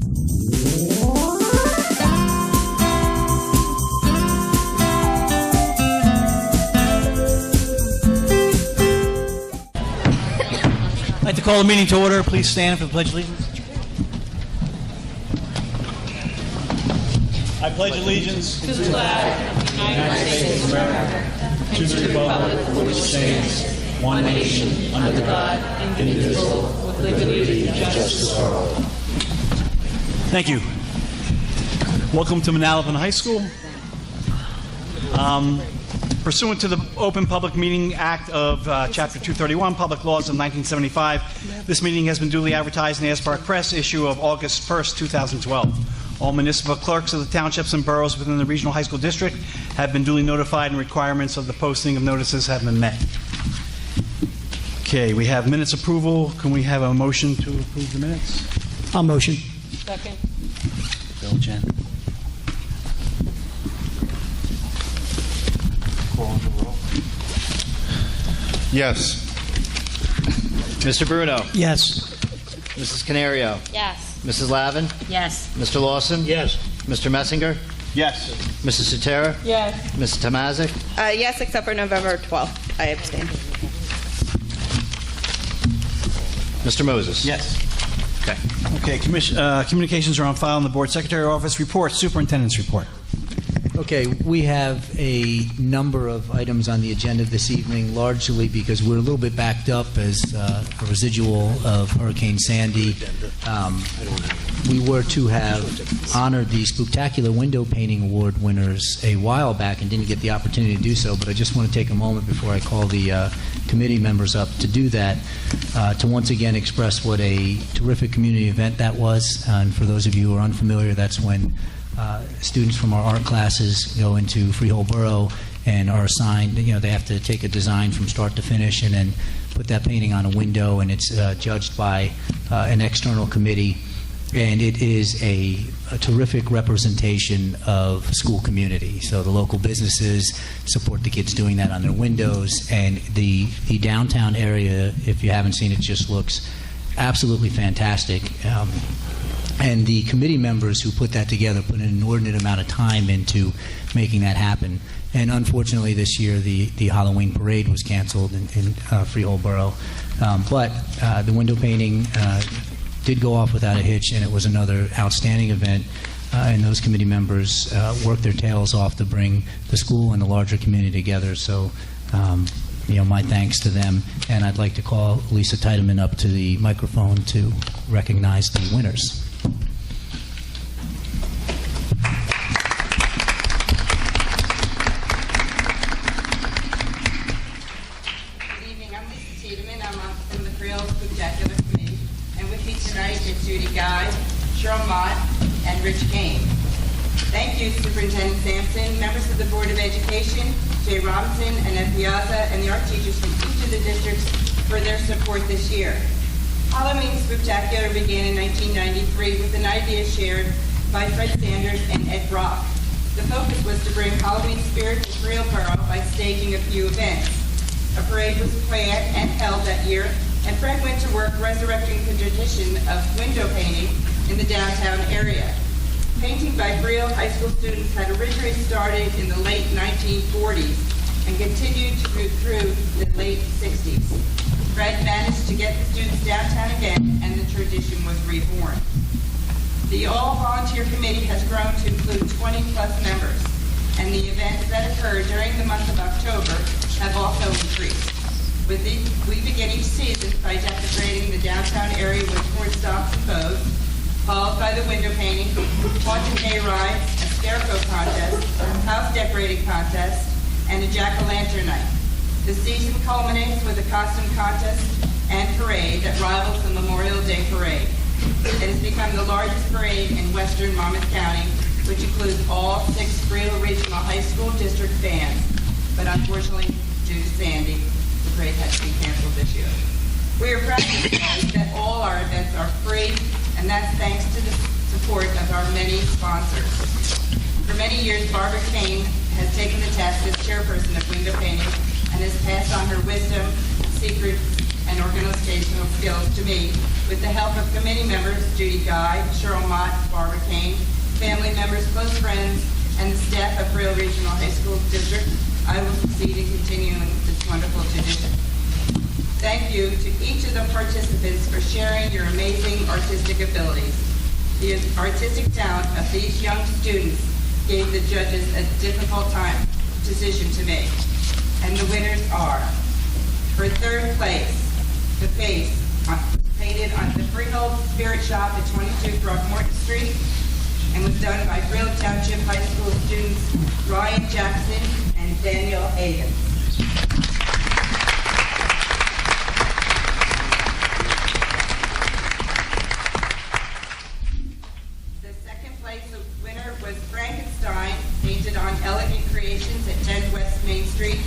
I'd like to call the meeting to order. Please stand for the Pledge of Allegiance. I pledge allegiance to the flag of the United States of America and to the republic for which it stands, one nation, under God, indivisible, with liberty and justice for all. Thank you. Welcome to Manalapan High School. Pursuant to the Open Public Meeting Act of Chapter 231, Public Laws of 1975, this meeting has been duly advertised in the Aspark Press issue of August 1st, 2012. All municipal clerks of the townships and boroughs within the Regional High School District have been duly notified, and requirements of the posting of notices have been met. Okay, we have minutes approval. Can we have a motion to approve the minutes? I'll motion. Second. Bill, Jen. Yes. Mr. Bruno. Yes. Mrs. Canario. Yes. Mrs. Lavin. Yes. Mr. Lawson. Yes. Mr. Messinger. Yes. Mrs. Sotera. Yes. Mrs. Tomazic. Yes, except for November 12th. I abstain. Mr. Moses. Yes. Okay. Okay, communications are on file in the Board Secretary Office. Report, Superintendent's report. Okay, we have a number of items on the agenda this evening, largely because we're a little bit backed up as a residual of Hurricane Sandy. We were to have honored the Spooktacular Window Painting Award winners a while back and didn't get the opportunity to do so, but I just want to take a moment before I call the committee members up to do that, to once again express what a terrific community event that was. And for those of you who are unfamiliar, that's when students from our art classes go into Freehold Borough and are assigned, they have to take a design from start to finish and then put that painting on a window, and it's judged by an external committee. And it is a terrific representation of school community. So the local businesses support the kids doing that on their windows, and the downtown area, if you haven't seen it, just looks absolutely fantastic. And the committee members who put that together put an inordinate amount of time into making that happen. And unfortunately this year the Halloween parade was canceled in Freehold Borough. But the window painting did go off without a hitch, and it was another outstanding event. And those committee members worked their tails off to bring the school and the larger community together. So my thanks to them. And I'd like to call Lisa Tiedemann up to the microphone to recognize the winners. Cheryl Mott, and Rich Kane. Thank you, Superintendent Sampson, members of the Board of Education, Jay Robinson and Ed Piazza, and the art teachers from each of the districts for their support this year. Halloween Spectacular began in 1993 with an idea shared by Fred Sanders and Ed Brock. The focus was to bring Halloween spirit to Freehold Borough by staging a few events. A parade was planned and held that year, and Fred went to work resurrecting the tradition of window painting in the downtown area. Painting by Freehold High School students had originally started in the late 1940s and continued to move through the late 60s. Fred managed to get the students downtown again, and the tradition was reborn. The all-volunteer committee has grown to include 20-plus members, and the events that occur during the month of October have also increased. We begin each season by decorating the downtown area with corn stalks and bows, followed by the window painting, haunted hay rides, a scarecrow contest, house decorating contest, and a jack-o'-lantern night. The season culminates with a costume contest and parade that rivals the Memorial Day Parade. It has become the largest parade in western Monmouth County, which includes all 6 Freehold Regional High School District bands. But unfortunately, due to Sandy, the parade has to be canceled this year. We are proud to say that all our events are free, and that's thanks to the support of our many sponsors. For many years, Barbara Kane has taken the task as chairperson of window painting and has passed on her wisdom, secrets, and organizational skills to me with the help of committee members Judy Guy, Cheryl Mott, Barbara Kane, family members, close friends, and the staff of Brill Regional High School District. I will succeed in continuing this wonderful tradition. Thank you to each of the participants for sharing your amazing artistic abilities. The artistic talent of these young students gave the judges a difficult decision to make. And the winners are, for third place, the face painted on the Freehold Spirit Shop at 22 Throckmorton Street and was done by Brill Township High School students Ryan Jackson and Daniel Avens. The second place winner was Frankenstein, painted on Elegant Creations at 10 West Main Street,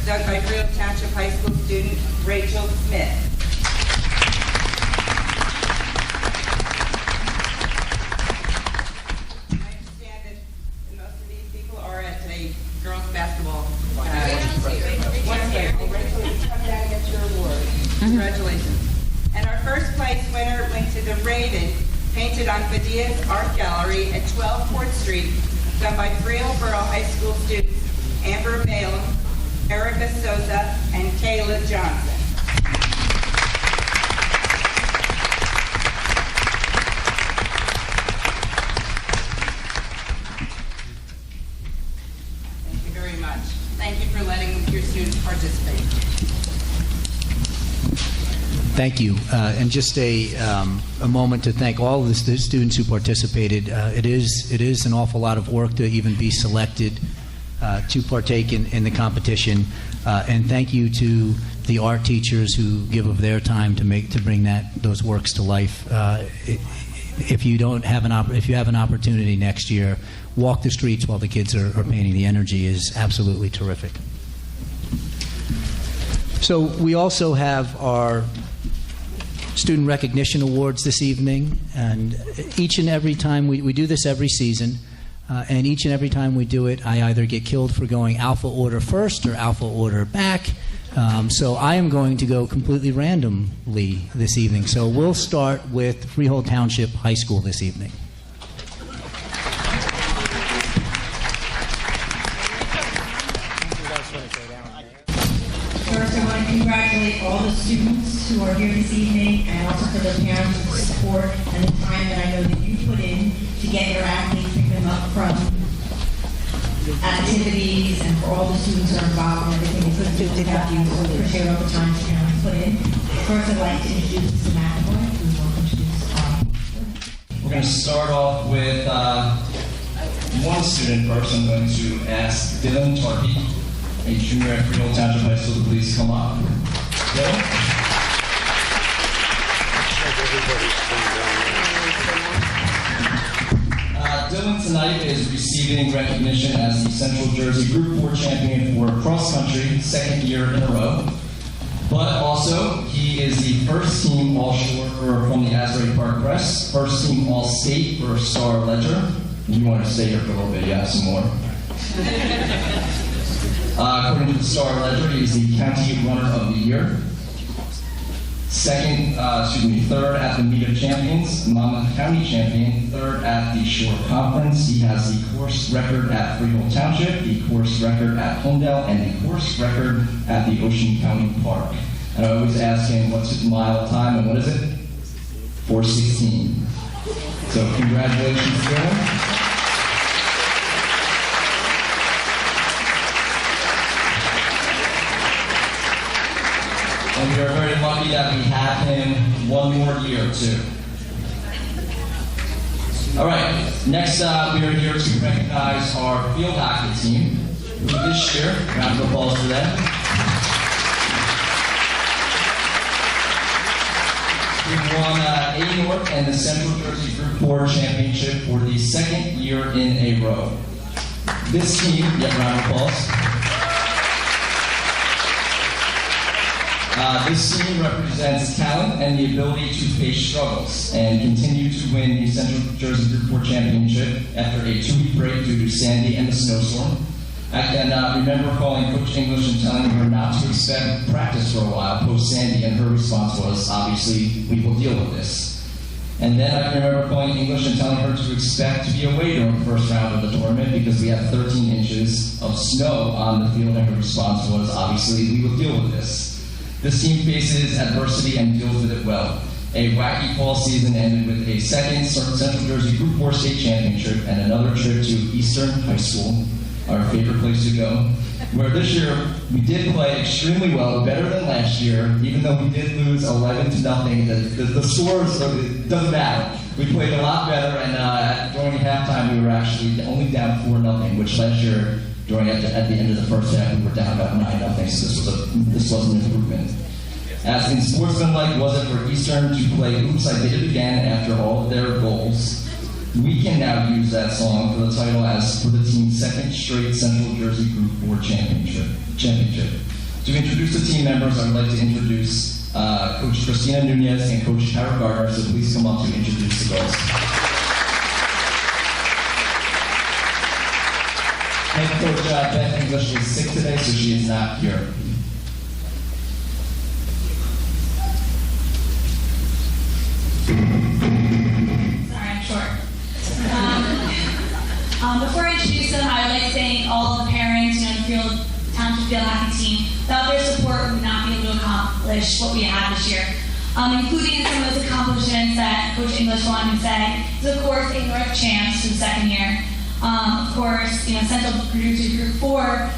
done by Brill Township High School student Rachel Smith. Congratulations. And our first place winner went to the Raven, painted on Padilla's Art Gallery at 12 Port Street, done by Brill Borough High School students Amber Balaam, Erica Sosa, and Kayla Johnson. Thank you very much. Thank you for letting your students participate. Thank you. And just a moment to thank all of the students who participated. It is an awful lot of work to even be selected to partake in the competition. And thank you to the art teachers who give of their time to bring those works to life. If you have an opportunity next year, walk the streets while the kids are painting. The energy is absolutely terrific. So we also have our Student Recognition Awards this evening, and each and every time we do this every season, and each and every time we do it, I either get killed for going alpha order first or alpha order back. So I am going to go completely randomly this evening. So we'll start with Freehold Township High School this evening. First, I want to congratulate all the students who are here this evening, and also for the parents for the support and the time that I know that you put in to get your athletes, pick them up from activities, and for all the students who are involved and everything. We couldn't do it without you, so we appreciate all the time that parents put in. First, I'd like to introduce Mr. McAvoy, who will introduce We're going to start off with one student first. I'm going to ask Dylan Tarkey, a junior at Freehold Township High School, to please come up. Dylan? Dylan tonight is receiving recognition as the Central Jersey Group 4 champion for cross country, second year in a row. But also, he is the first team All-Shore from the Asbury Park Press, first team All-State for Star Ledger. You want to stay here for a little bit, you have some more. According to the Star Ledger, he is the County Runner of the Year. Third at the Meet of Champions, Monmouth County Champion, third at the Shore Conference. He has the course record at Freehold Township, the course record at Homedale, and the course record at the Ocean County Park. And I always ask him, what's his mile time, and what is it? 4:16. So congratulations to him. And we are very lucky that we have him one more year, too. All right, next we are here to recognize our field hockey team, who this year, round of applause for them. We won A North and the Central Jersey Group 4 championship for the second year in a row. This team, round of applause. This team represents talent and the ability to face struggles and continue to win the Central Jersey Group 4 championship after a 2-week break due to Sandy and the snowstorm. I can remember calling Coach English and telling her not to expect practice for a while post-Sandy, and her response was, obviously, we will deal with this. And then I can remember calling English and telling her to expect to be away during the first round of the tournament because we have 13 inches of snow on the field, and her response was, obviously, we will deal with this. This team faces adversity and deals with it well. A wacky fall season ended with a second Central Jersey Group 4 state championship and another trip to Eastern High School, our favorite place to go, where this year we did play extremely well, better than last year, even though we did lose 11-0. The scores, it doesn't matter. We played a lot better, and during halftime we were actually only down 4-0, which last year, at the end of the first half, we were down about 9-0, so this was an improvement. As unsportsmanlike was it for Eastern to play Oops, I Did It Again after all of their goals, we can now use that song for the title as for the team's second straight Central Jersey Group 4 championship. To introduce the team members, I would like to introduce Coach Christina Nunez and Coach Tara Gardner, so please come up to introduce the girls. And Coach Beth English is sick today, so she is not here. Sorry, I'm short. Before I introduce them, I would like to thank all the parents, the Township Field Hockey team. Without their support, we would not be able to accomplish what we had this year, including some of those accomplishments that Coach English wanted to say. So, of course, a North champs for the second year. Of course, Central Jersey Group 4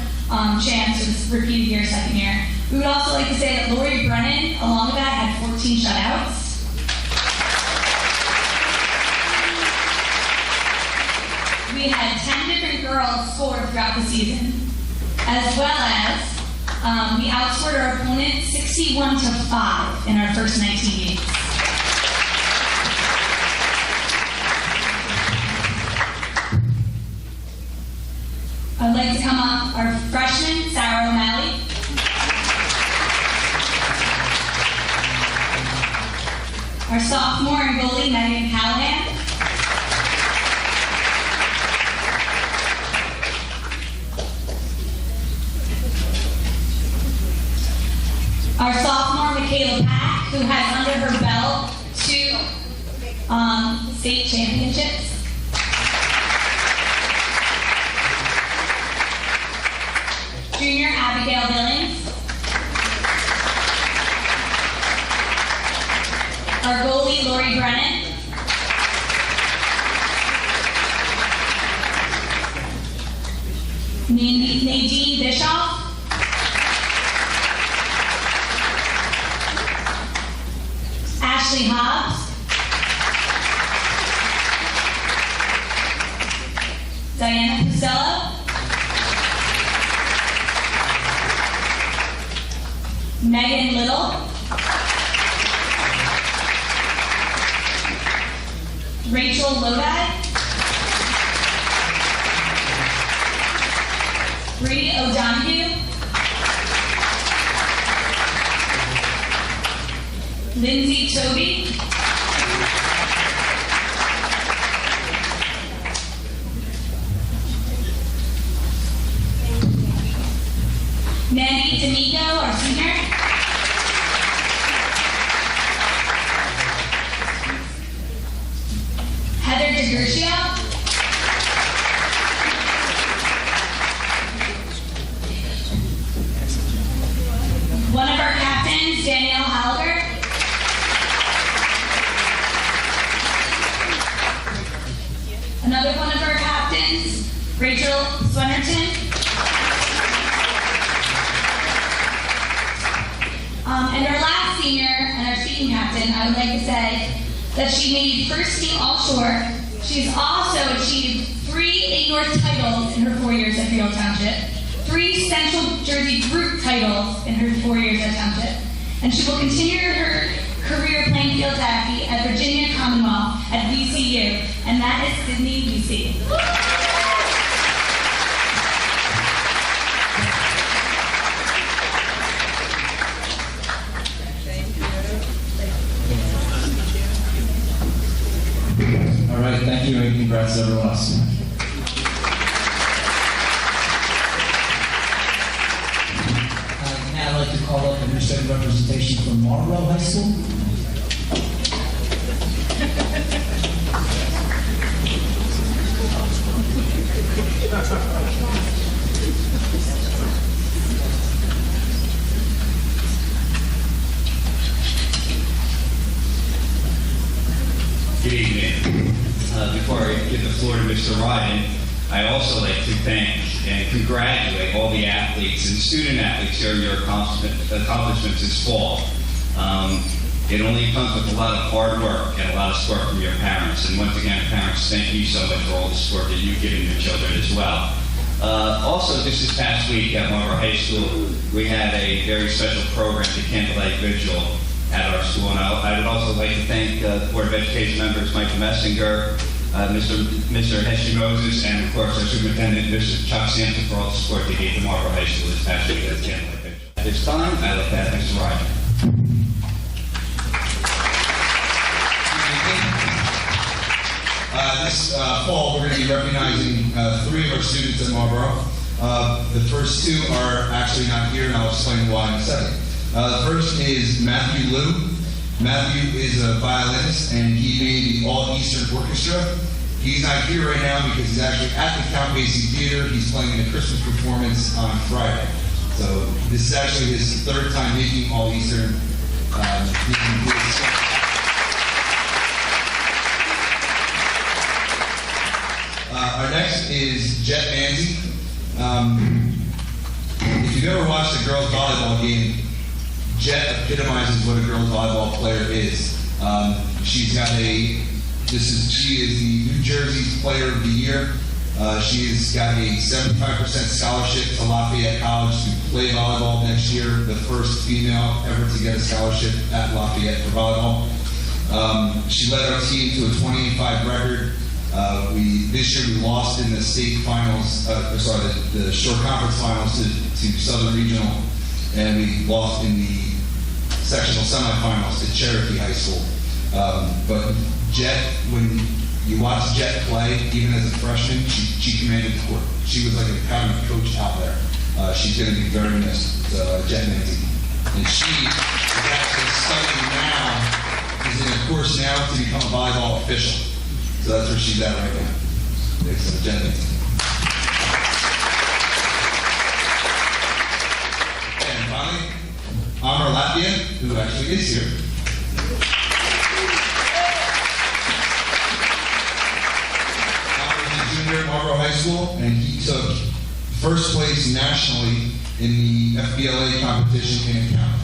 champs for the repeated year, second year. We would also like to say that Lori Brennan, along with that, had 14 shutouts. We had 10 different girls score throughout the season, as well as we outscored our opponent 61-5 in our first 19 games. I'd like to come up our freshman, Sarah O'Malley. Our sophomore and goalie, Megan Callahan. Our sophomore, Michaela Pack, who has under her belt 2 state championships. Junior, Abigail Billings. Our goalie, Lori Brennan. Nadine Bischoff. Ashley Hobbs. Diana Pusello. Megan Little. Rachel Lodi. Bree O'Donoghue. Lindsay Toby. Mandy D'Amico, our senior. Heather DeGurcio. One of our captains, Danielle Halliger. Another one of our captains, Rachel Swennerton. And our last senior and our speaking captain, I would like to say that she made first team All-Shore. She's also achieved 3 A North titles in her 4 years at Field Township, 3 Central Jersey Group titles in her 4 years at Township, and she will continue her career playing field hockey at Virginia Commonwealth at VCU, and that is Sydney, VC. All right, thank you, and congrats to everyone else. like to call up administrative representation from Marlboro High School. Good evening. Before I give the floor to Mr. Ryan, I'd also like to thank and congratulate all the athletes and student athletes here on your accomplishments this fall. It only comes with a lot of hard work and a lot of support from your parents. And once again, parents, thank you so much for all the support that you've given your children as well. Also, just this past week at Marlboro High School, we had a very special program, the Candlelight Vigil, at our school. And I would also like to thank the Board of Education members, Michael Messinger, Mr. Heshy Moses, and of course our superintendent, Mr. Chuck Sampson, for all the support they gave to Marlboro High School this past week at the Candlelight Vigil. At this time, I'd like to have Mr. Ryan. This fall, we're going to be recognizing 3 of our students at Marlboro. The first 2 are actually not here, and I'll explain why in a second. The first is Matthew Liu. Matthew is a violinist, and he made the All-Eastern Orchestra. He's not here right now because he's actually at the Count Basie Theater. He's playing in a Christmas performance on Friday. So this is actually his 3rd time making All-Eastern. Our next is Jet Manzi. If you've ever watched a girls' volleyball game, Jet epitomizes what a girls' volleyball player is. She is the New Jersey's Player of the Year. She's got a 75% scholarship to Lafayette College to play volleyball next year, the first female ever to get a scholarship at Lafayette for volleyball. She led our team to a 28-5 record. This year we lost in the state finals, the short conference finals to Southern Regional, and we lost in the sectional semifinals to Cherokee High School. But Jet, when you watch Jet play, even as a freshman, she commanded the court. She was like a kind of coach out there. She's going to be very missed, Jet Nancy. And she is actually studying now, is in a course now to become a volleyball official. So that's where she's at right now. Thanks, Jet Nancy. And finally, Amar Latvia, who actually is here. Amar is a junior at Marlboro High School, and he took first place nationally in the FBLA competition in accounting.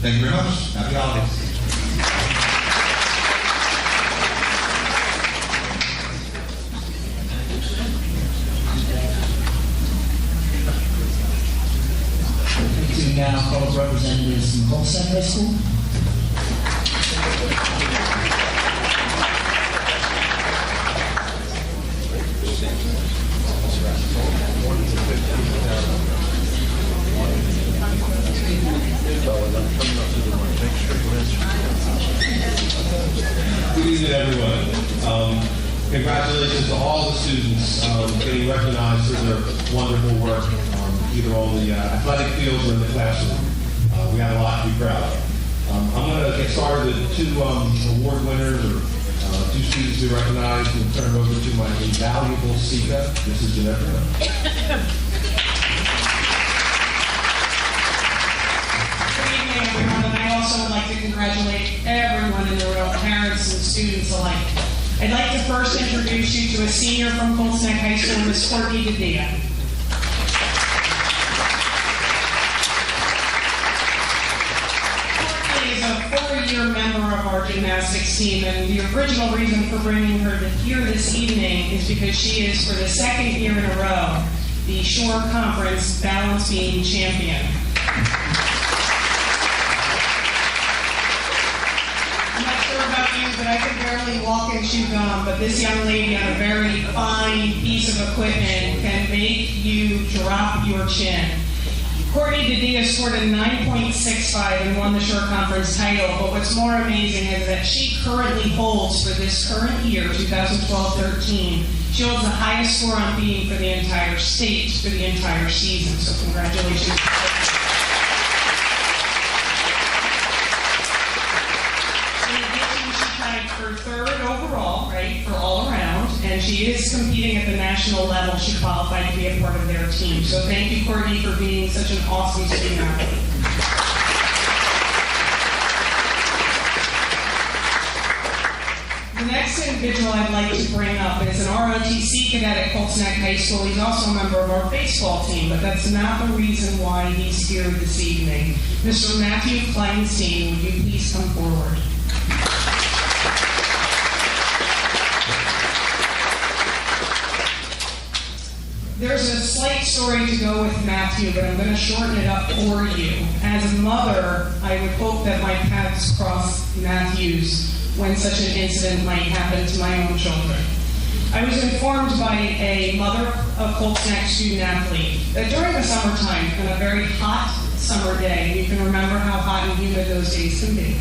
Thank you very much. Happy holidays. To now call up representatives from Colson High School. Good evening, everyone. Congratulations to all the students getting recognized for their wonderful work, either on the athletic fields or in the classroom. We have a lot to be proud of. I'm going to get started with 2 award winners, or 2 students we recognized, and turn it over to my invaluable Sika. This is Jennifer. I also would like to congratulate everyone in the room, parents and students alike. I'd like to first introduce you to a senior from Colson High School, Ms. Courtney Gadea. Courtney is a 4-year member of our gymnastics team, and the original reason for bringing her here this evening is because she is, for the 2nd year in a row, the Shore Conference balance beam champion. But I can barely walk and chew gum, but this young lady on a very fine piece of equipment can make you drop your chin. Courtney Didia scored a 9.65 and won the short conference title, but what's more amazing is that she currently holds for this current year, 2012-13, she holds the highest score on beam for the entire state for the entire season, so congratulations. In addition, she tied for third overall, right, for all around, and she is competing at the national level. She qualified to be a part of their team. So thank you, Courtney, for being such an awesome student athlete. The next individual I'd like to bring up is an ROTC cadet at Colts Neck High School. He's also a member of our baseball team, but that's not the reason why he's here this evening. Mr. Matthew Kleinstein, would you please come forward? There's a slight story to go with Matthew, but I'm going to shorten it up for you. As a mother, I would hope that my paths cross Matthew's when such an incident might happen to my own children. I was informed by a mother of Colts Neck student athlete that during the summertime, on a very hot summer day, you can remember how hot and humid those days can be,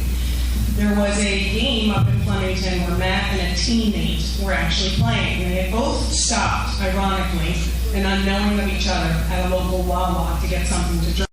there was a game up in Flemington where Matt and a teammate were actually playing. And they had both stopped, ironically, and unknowing of each other at a local Wawa to get something to drink.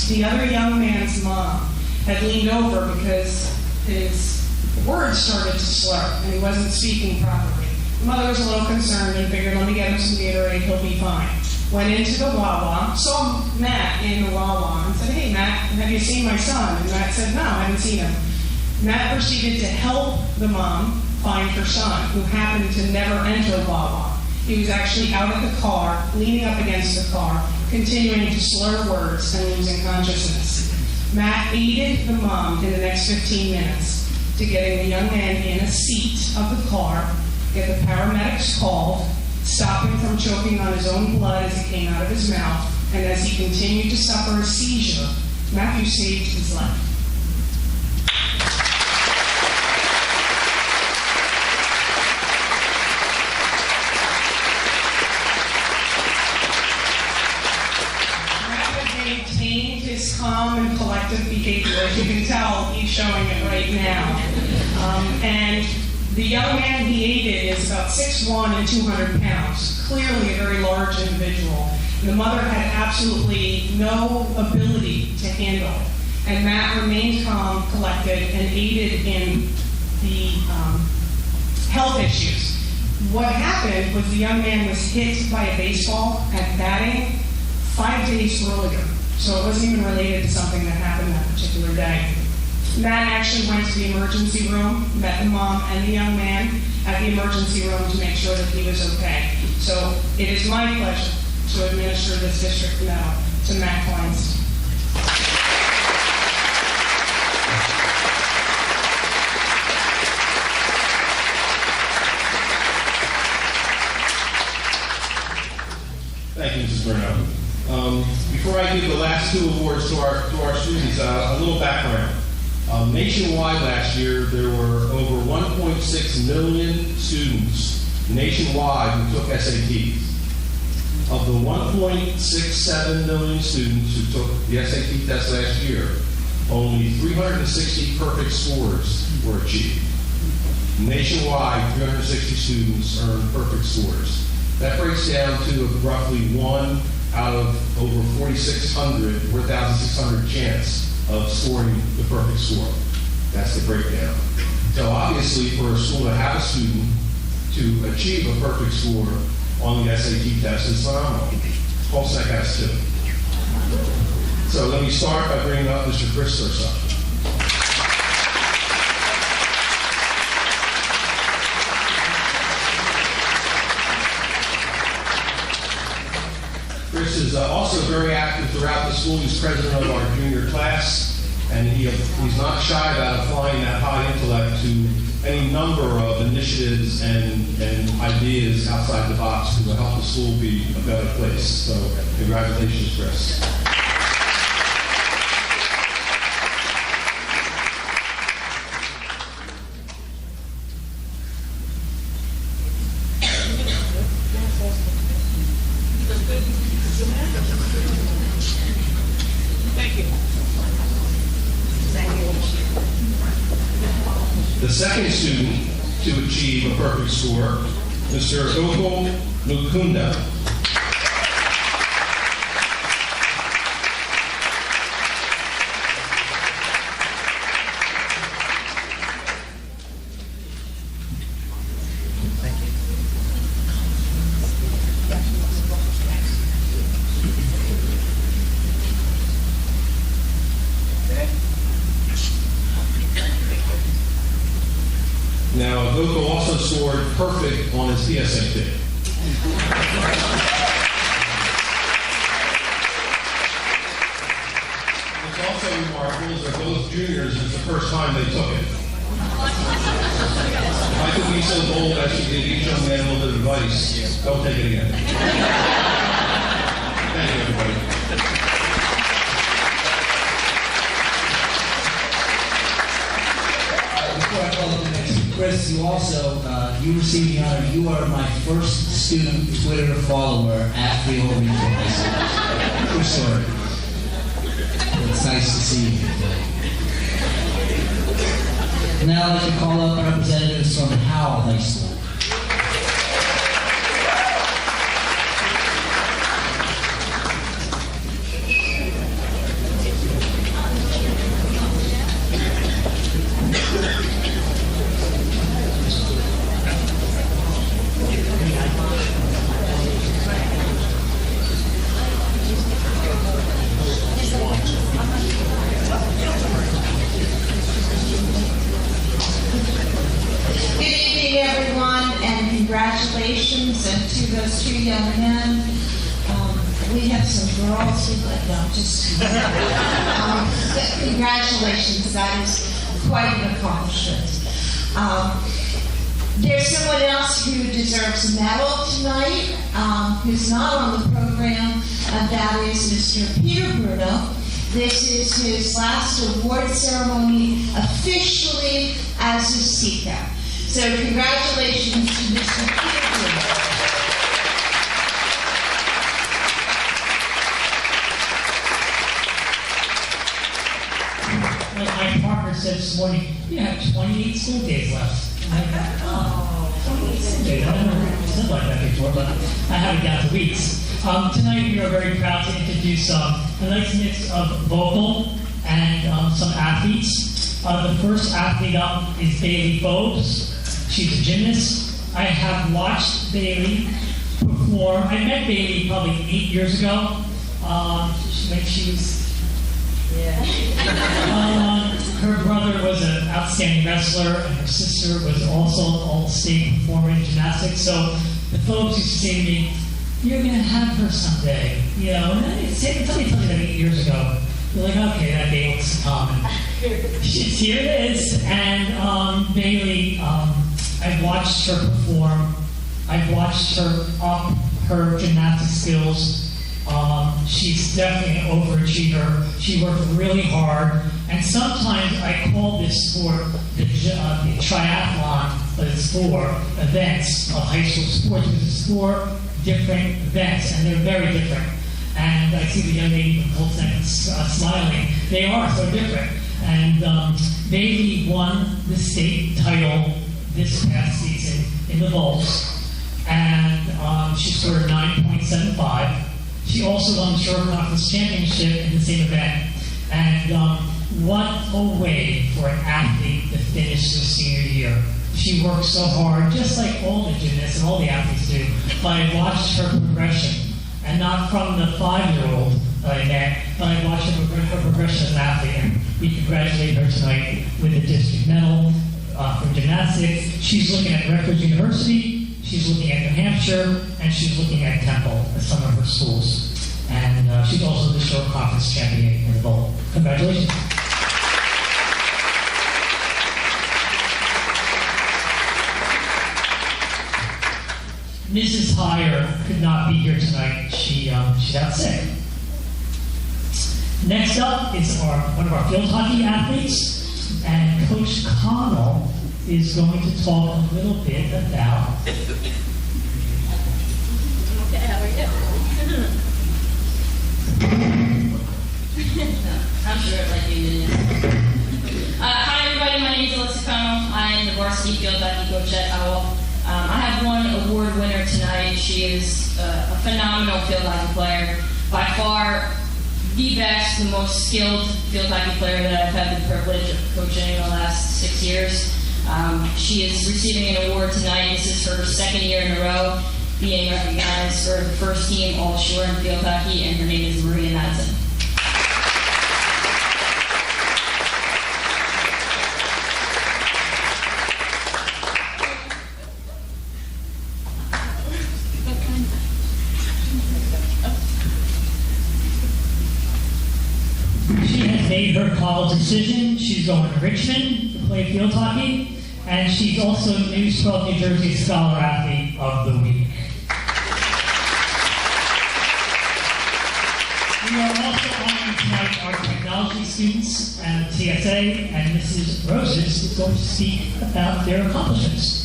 The other young man's mom had leaned over because his words started to slur and he wasn't speaking properly. The mother was a little concerned and figured, let me get him some Gatorade, he'll be fine. Went into the Wawa, saw Matt in the Wawa and said, hey Matt, have you seen my son? And Matt said, no, I haven't seen him. Matt proceeded to help the mom find her son, who happened to never enter Wawa. He was actually out of the car, leaning up against the car, continuing to slur words and losing consciousness. Matt aided the mom in the next 15 minutes to getting the young man in a seat of the car, get the paramedics called, stop him from choking on his own blood as it came out of his mouth, and as he continued to suffer a seizure, Matthew saved his life. Calm and collective behavior. As you can tell, he's showing it right now. And the young man he aided is about 6'1" and 200 pounds, clearly a very large individual. And the mother had absolutely no ability to handle it. And Matt remained calm, collected, and aided in the health issues. What happened was the young man was hit by a baseball at batting 5 days earlier. So it wasn't even related to something that happened that particular day. Matt actually went to the emergency room, met the mom and the young man at the emergency room to make sure that he was okay. So it is my pleasure to administer this district medal to Matt Kleinstein. Thank you, Mrs. Bruno. Before I give the last two awards to our students, a little background. Nationwide last year, there were over 1.6 million students nationwide who took SATs. Of the 1.67 million students who took the SAT test last year, only 360 perfect scores were achieved. Nationwide, 360 students earned perfect scores. That breaks down to roughly 1 out of over 4,600 chance of scoring the perfect score. That's the breakdown. So obviously, for a school to have a student to achieve a perfect score on the SAT test is phenomenal. Colts Neck has too. So let me start by bringing up Mr. Chris Thurston. Chris is also very active throughout the school. He's president of our junior class, and he's not shy about applying that high intellect to any number of initiatives and ideas outside the box to help the school be a better place. So congratulations, Chris. The second student to achieve a perfect score, Mr. Oko Mukunda. Now, Oko also scored perfect on his PSAT. What's also remarkable is they're both juniors. It's the first time they took it. If I could be so bold as to give each young man a little bit of advice, don't take it again. Thank you, everybody. Before I call up the next, Chris, you also, you received the honor. You are my first student Twitter follower at Freehold Regional High School. True story. It's nice to see you today. Now I'd like to call up representatives from Howell High School. Congratulations, and to those two young men. We have some girls who congratulations, that is quite an accomplishment. There's someone else who deserves a medal tonight, who's not on the program, and that is Mr. Peter Bruno. This is his last award ceremony officially as a SECA. So congratulations to Mr. Peter Bruno. Like my partner said this morning, you have 28 school days left. I have 28 school days. I've never said like that before, but I have it down to weeks. Tonight we are very proud to introduce a nice mix of vocal and some athletes. The first athlete up is Bailey Bowes. She's a gymnast. I have watched Bailey perform. I met Bailey probably 8 years ago when she was. Her brother was an outstanding wrestler, and her sister was also an all-state performer in gymnastics. So the folks used to say to me, "You're going to have her someday," you know. And somebody told me that 8 years ago. They're like, "Okay, that day will come." And here it is. And Bailey, I've watched her perform. I've watched her up her gymnastic skills. She's definitely an overachiever. She worked really hard. And sometimes I call this sport the triathlon, but it's 4 events of high school sports. It's 4 different events, and they're very different. And I see the young lady from Colton smiling. They are so different. And Bailey won the state title this past season in the vaults, and she scored 9.75. She also won the Shore Conference Championship in the same event. And what a way for an athlete to finish their senior year. She worked so hard, just like all the gymnasts and all the athletes do. But I watched her progression, and not from the 5-year-old that I met, but I watched her progression as an athlete. And we congratulate her tonight with the district medal for gymnastics. She's looking at Rutgers University. She's looking at New Hampshire, and she's looking at Temple as some of her schools. And she's also the Shore Conference champion in the bowl. Congratulations. Mrs. Heyer could not be here tonight. She's out sick. Next up is one of our field hockey athletes, and Coach Connell is going to talk a little bit about. I'm sure it like you did. Hi everybody, my name is Alyssa Connell. I am the varsity field hockey coach at Owl. I have one award winner tonight. She is a phenomenal field hockey player. By far, the best, the most skilled field hockey player that I've had the privilege of coaching in the last 6 years. She is receiving an award tonight. This is her second year in a row being recognized for the first team all-shore in field hockey, and her name is Maria Madsen. She has made her college decision. She's going to Richmond to play field hockey, and she's also News 12 New Jersey Scholar Athlete of the Week. We are also honoring tonight our technology students and TSA, and Mrs. Roses is going to speak about their accomplishments.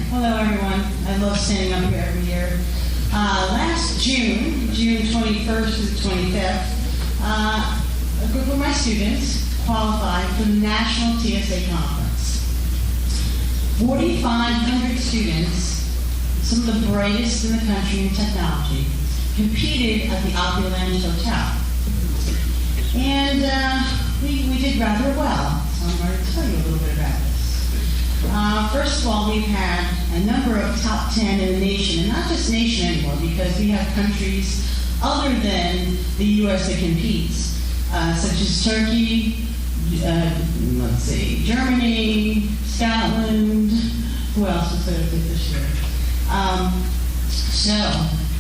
Hello, everyone. I love standing up here every year. Last June 21st to the 25th, a group of my students qualified for the National TSA Conference. 4,500 students, some of the brightest in the country in technology, competed at the Opulent Hotel. And we did rather well, so I'm going to tell you a little bit about this. First of all, we've had a number of top 10 in the nation, and not just nation anymore, because we have countries other than the U.S. that competes, such as Turkey, Germany, Scotland. Who else was there this year? So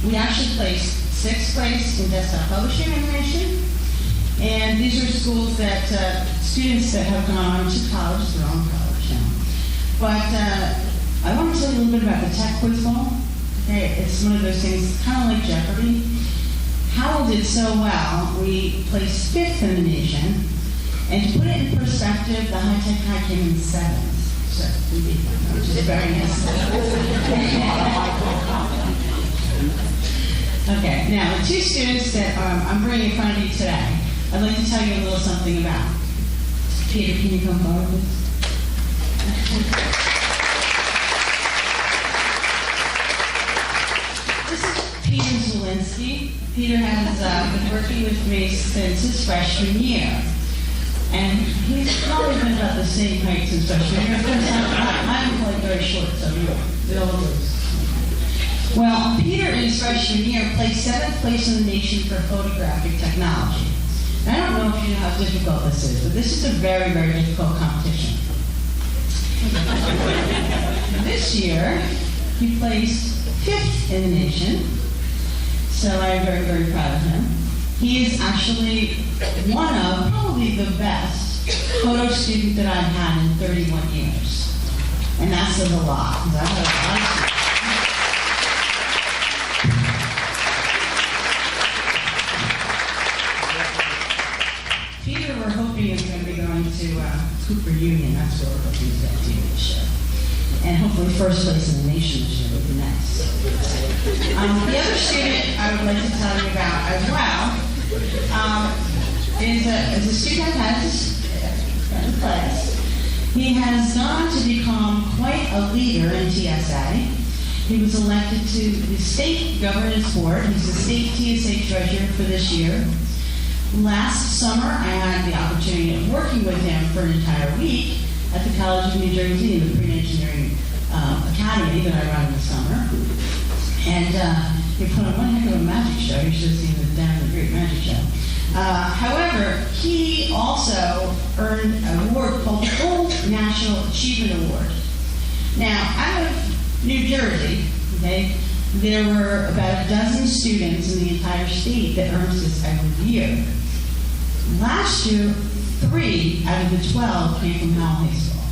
we actually placed 6th place in desktop publishing animation, and these are schools that students that have gone on to college, their own college now. But I want to tell you a little bit about the Tech Quiz Bowl. Okay, it's one of those things, kind of like Jeopardy. Howell did so well, we placed 5th in the nation. And to put it in perspective, the high-tech high came in 7th. So we beat them, which is very nice. Okay, now the 2 students that I'm bringing in front of you today, I'd like to tell you a little something about. Peter, can you come forward, please? This is Peter Zielinski. Peter has been working with me since his freshman year. And he's probably been about the same height since freshman year. Of course, I'm like very short, so they'll lose. Well, Peter in his freshman year placed 7th place in the nation for photographic technology. And I don't know if you know how difficult this is, but this is a very, very difficult competition. This year, he placed 5th in the nation, so I'm very, very proud of him. He is actually one of probably the best photo student that I've had in 31 years. And that says a lot, because I've had a lot of students. Peter, we're hoping is going to be going to Cooper Union. That's where we're hoping to get to this year. And hopefully 1st place in the nation this year would be nice. The other student I would like to tell you about as well is a student that has his class. He has gone to become quite a leader in TSA. He was elected to the State Governance Board. He's the State TSA Treasurer for this year. Last summer, I had the opportunity of working with him for an entire week at the College of New Jersey in the Pre-Engineering Academy that I run in the summer. And he put on one heck of a magic show. You should have seen the Down the Great Magic Show. However, he also earned an award called the Full National Achievement Award. Now, out of New Jersey, okay, there were about a dozen students in the entire state that earned this every year. Last year, 3 out of the 12 came from Howell High School.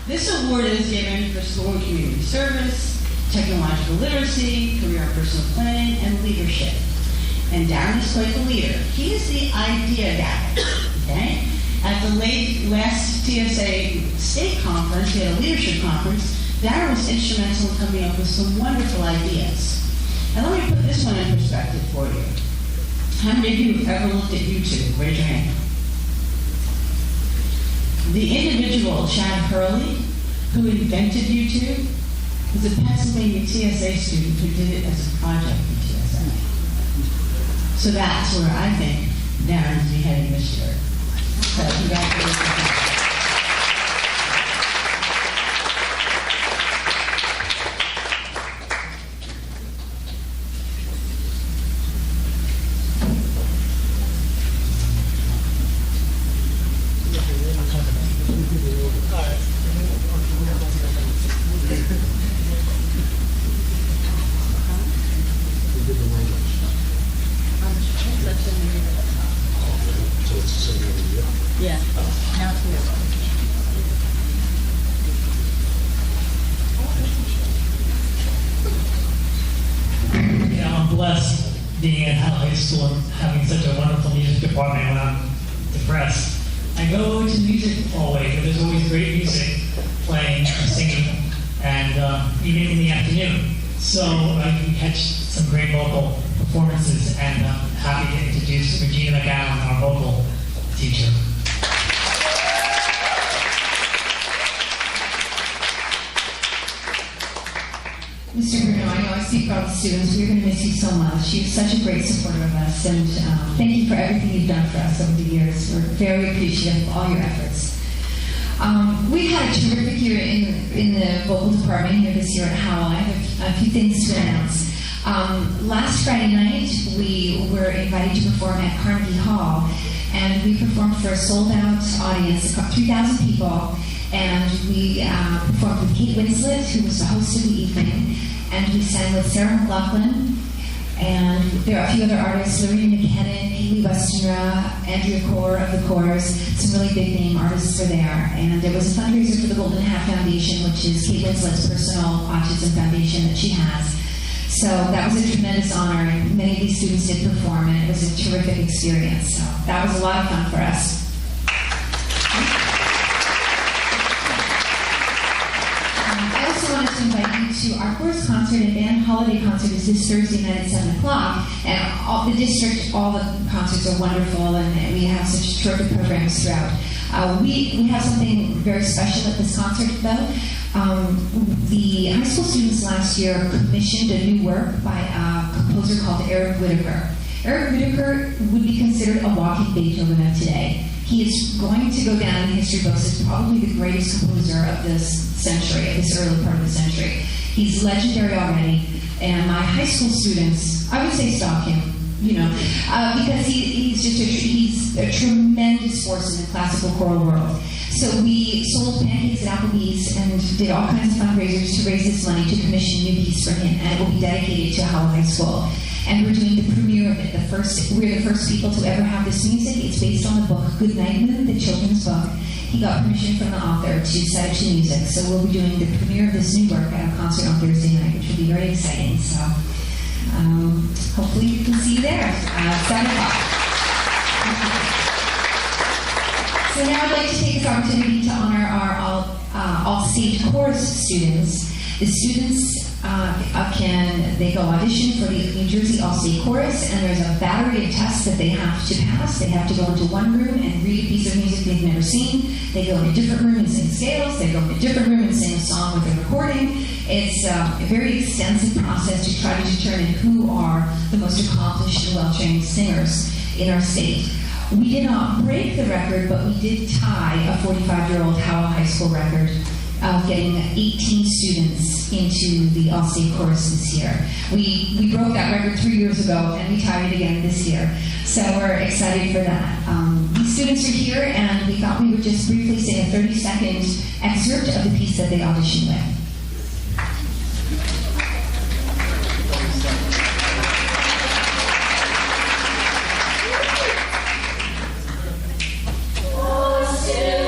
This award is given for school and community service, technological literacy, career and personal planning, and leadership. and Darren is quite the leader. He is the idea guy, okay? At the last TSA state conference, we had a leadership conference, Darren was instrumental in coming up with some wonderful ideas. And let me put this one in perspective for you. How many of you have ever looked at YouTube? Raise your hand. The individual, Chad Hurley, who invented YouTube, was a Pennsylvania TSA student who did it as a project in TSA. So that's where I think Darren's be heading this year. So congratulations. Yeah. Now it's new. I'm blessed being at High School and having such a wonderful music department when I'm depressed. I go to music always, but there's always great music playing and singing, and even in the afternoon. So I can catch some great vocal performances, and I'm happy to introduce Regina McGowan, our vocal teacher. Mr. Bruno, I know I speak for all the students. We're going to miss you so much. You're such a great supporter of us, and thank you for everything you've done for us over the years. We're very appreciative of all your efforts. We had a terrific year in the vocal department here this year at Howell. I have a few things to announce. Last Friday night, we were invited to perform at Carnegie Hall, and we performed for a sold-out audience, about 3,000 people. And we performed with Kate Winslet, who was the host of the evening, and we sang with Sarah McLachlan, and there are a few other artists, Lorena McKinnon, Haley Westenra, Andrea Kaur of the Chorus. Some really big name artists were there. And there was a fundraiser for the Golden Hat Foundation, which is Kate Winslet's personal autism foundation that she has. So that was a tremendous honor, and many of these students did perform, and it was a terrific experience. So that was a lot of fun for us. I also wanted to invite you to our chorus concert and band holiday concert is this Thursday night at 7 o'clock. And all the district, all the concerts are wonderful, and we have such terrific programs throughout. We have something very special at this concert, though. The high school students last year commissioned a new work by a composer called Eric Whitacre. Eric Whitacre would be considered a walking Beethoven of today. He is going to go down in the history books as probably the greatest composer of this century, of this early part of the century. He's legendary already, and my high school students, I would say stalk him, because he's a tremendous force in the classical choral world. So we sold pancakes at Applebee's and did all kinds of fundraisers to raise this money to commission a new piece for him, and it will be dedicated to Howell High School. And we're doing the premiere of it. We're the first people to ever have this music. It's based on the book Goodnight Moon, the children's book. He got permission from the author to set it to music. So we'll be doing the premiere of this new work at a concert on Thursday night, which will be very exciting. So hopefully we can see you there, 7 o'clock. So now I'd like to take this opportunity to honor our all-state chorus students. The students they go audition for the New Jersey All-State Chorus, and there's a battery of tests that they have to pass. They have to go into one room and read a piece of music they've never seen. They go in a different room and sing scales. They go in a different room and sing a song with a recording. It's a very extensive process to try to determine who are the most accomplished and well-trained singers in our state. We did not break the record, but we did tie a 45-year-old Howell High School record of getting 18 students into the All-State Chorus this year. We broke that record 3 years ago, and we tied it again this year. So we're excited for that. These students are here, and we thought we would just briefly sing a 30-second excerpt of the piece that they auditioned with. And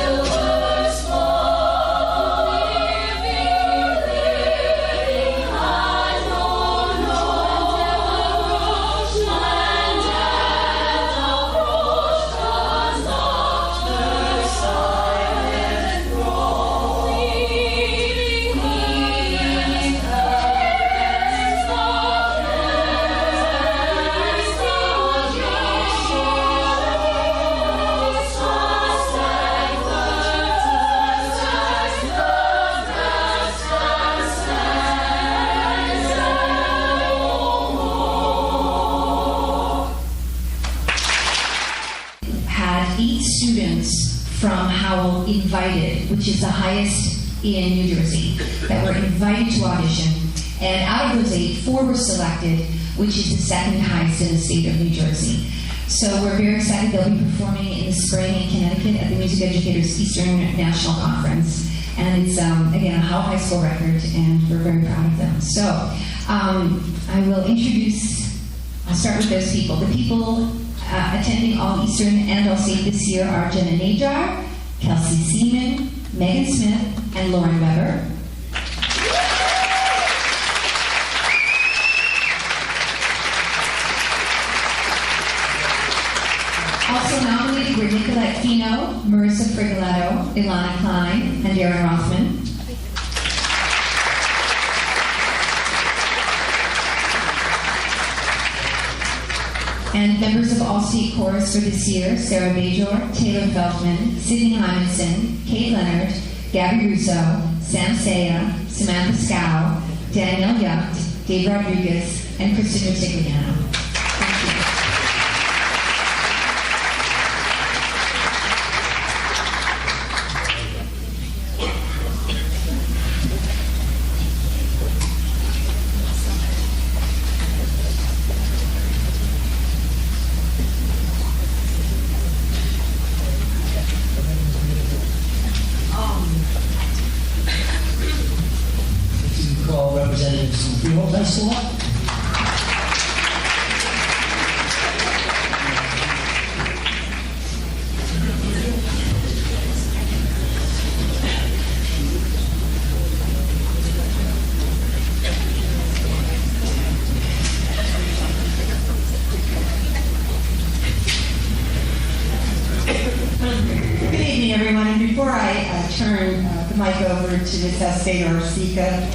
had 8 students from Howell invited, which is the highest in New Jersey, that were invited to audition. And out of those 8, 4 were selected, which is the second highest in the state of New Jersey. So we're very excited. They'll be performing in the spring in Connecticut at the Music Educators Eastern National Conference. And it's, again, a Howell High School record, and we're very proud of them. So I will introduce, I'll start with those people. The people attending All Eastern and All State this year are Jenna Najar, Kelsey Seaman, Megan Smith, and Lauren Weber. Also nominated were Nicolette Fino, Marissa Frigoletto, Ilana Klein, and Darren Rothman. And members of All-State Chorus for this year, Sarah Bajor, Taylor Feldman, Sydney Hymanson, Kate Leonard, Gabby Russo, Sam Saya, Samantha Scow, Danielle Yucht, Dave Rodriguez, and Christopher Tigliano. Representatives from Freehold High School. Good evening, everyone. And before I turn the mic over to Ms. Esther Orsica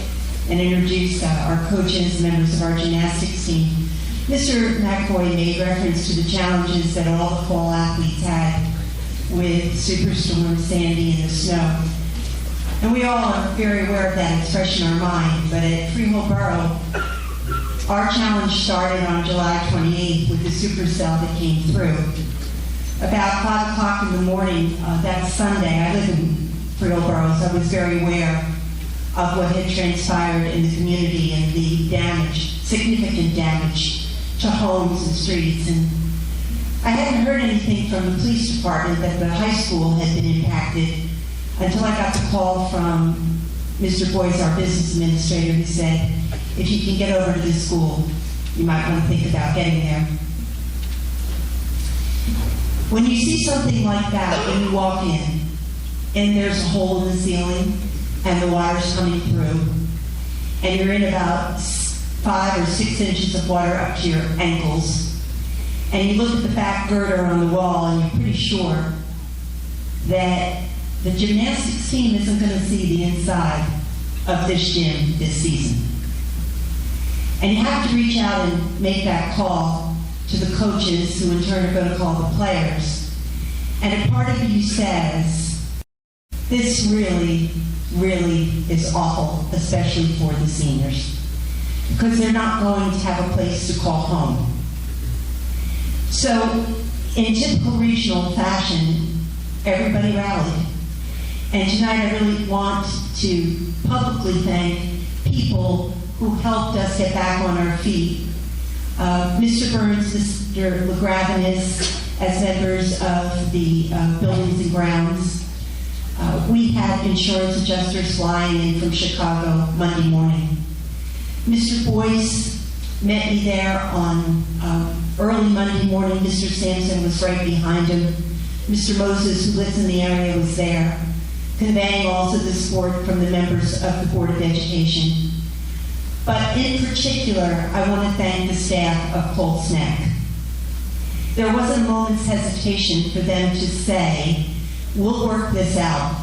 and introduce our coaches, members of our gymnastics team, Mr. McCoy made reference to the challenges that all the fall athletes had with Superstorm Sandy and the snow. And we all are very aware of that. It's fresh in our mind. But at Freehold Borough, our challenge started on July 28th with the supercell that came through. About 5 o'clock in the morning that Sunday, I live in Freehold Borough, so I was very aware of what had transpired in the community and the damage, significant damage to homes and streets. And I hadn't heard anything from the police department that the high school had been impacted until I got the call from Mr. Boyce, our business administrator, who said, if you can get over to this school, you might want to think about getting there. When you see something like that, when you walk in, and there's a hole in the ceiling, and the water's coming through, and you're in about 5 or 6 inches of water up to your ankles, and you look at the back girder on the wall, and you're pretty sure that the gymnastics team isn't going to see the inside of this gym this season. And you have to reach out and make that call to the coaches, who in turn are going to call the players. And a part of you says, this really is awful, especially for the seniors, because they're not going to have a place to call home. So, in typical regional fashion, everybody rallied. And tonight I really want to publicly thank people who helped us get back on our feet. Mr. Burns, Mr. LaGravinis, as members of the Buildings and Grounds. We had insurance adjusters flying in from Chicago Monday morning. Mr. Boyce met me there on early Monday morning. Mr. Sampson was right behind him. Mr. Moses, who lives in the area, was there, conveying also the support from the members of the Board of Education. But in particular, I want to thank the staff of Colts Neck. There wasn't a moment's hesitation for them to say, we'll work this out.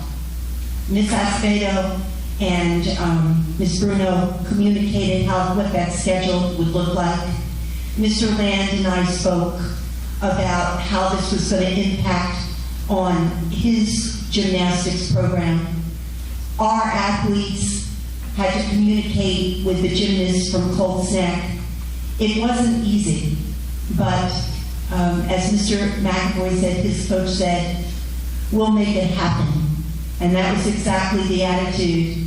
Ms. Acevedo and Ms. Bruno communicated what that schedule would look like. Mr. Land and I spoke about how this was going to impact on his gymnastics program. Our athletes had to communicate with the gymnasts from Colts Neck. It wasn't easy, but As Mr. McAvoy said, his coach said, "We'll make it happen." And that was exactly the attitude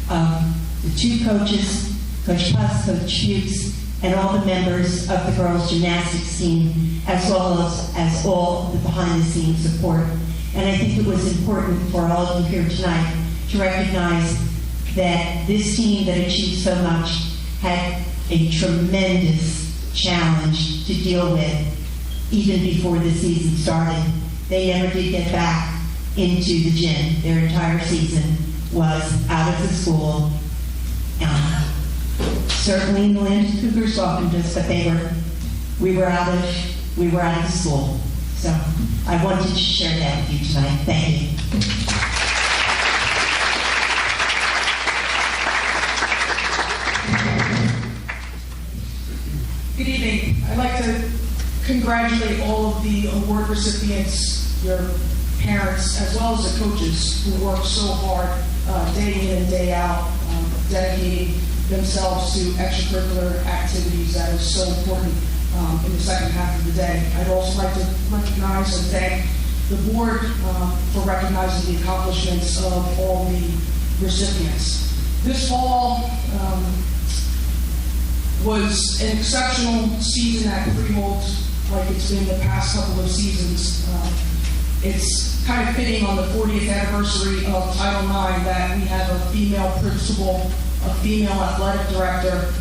of the two coaches, Coach Puss, Coach Fuchs, and all the members of the girls' gymnastics team, as well as all the behind-the-scenes support. And I think it was important for all of you here tonight to recognize that this team that achieved so much had a tremendous challenge to deal with even before the season started. They never did get back into the gym. Their entire season was out of the school. Certainly in the land of Cougars welcomed us, but we were out of the school. So I wanted to share that with you tonight. Thank you. Good evening. I'd like to congratulate all of the award recipients, your parents, as well as the coaches who work so hard day in and day out, dedicating themselves to extracurricular activities that is so important in the second half of the day. I'd also like to recognize and thank the board for recognizing the accomplishments of all the recipients. This fall was an exceptional season at Freehold, like it's been the past couple of seasons. It's kind of fitting on the 40th anniversary of Title IX that we have a female principal, a female athletic director,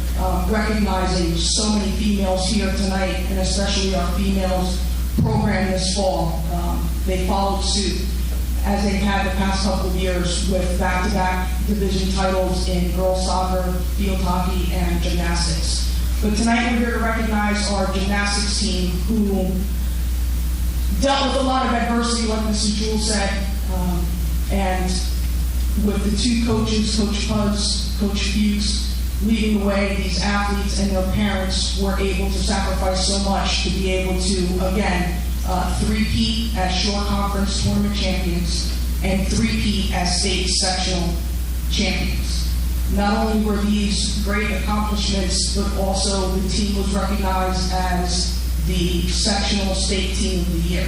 recognizing so many females here tonight, and especially our females program this fall. They followed suit as they've had the past couple of years with back-to-back division titles in girls soccer, field hockey, and gymnastics. But tonight we're here to recognize our gymnastics team who dealt with a lot of adversity, like Mrs. Jewell said, and with the two coaches, Coach Puzz, Coach Fuchs, leading the way, these athletes and their parents were able to sacrifice so much to be able to, again, three-peat as shore conference tournament champions and three-peat as state sectional champions. Not only were these great accomplishments, but also the team was recognized as the sectional state team of the year.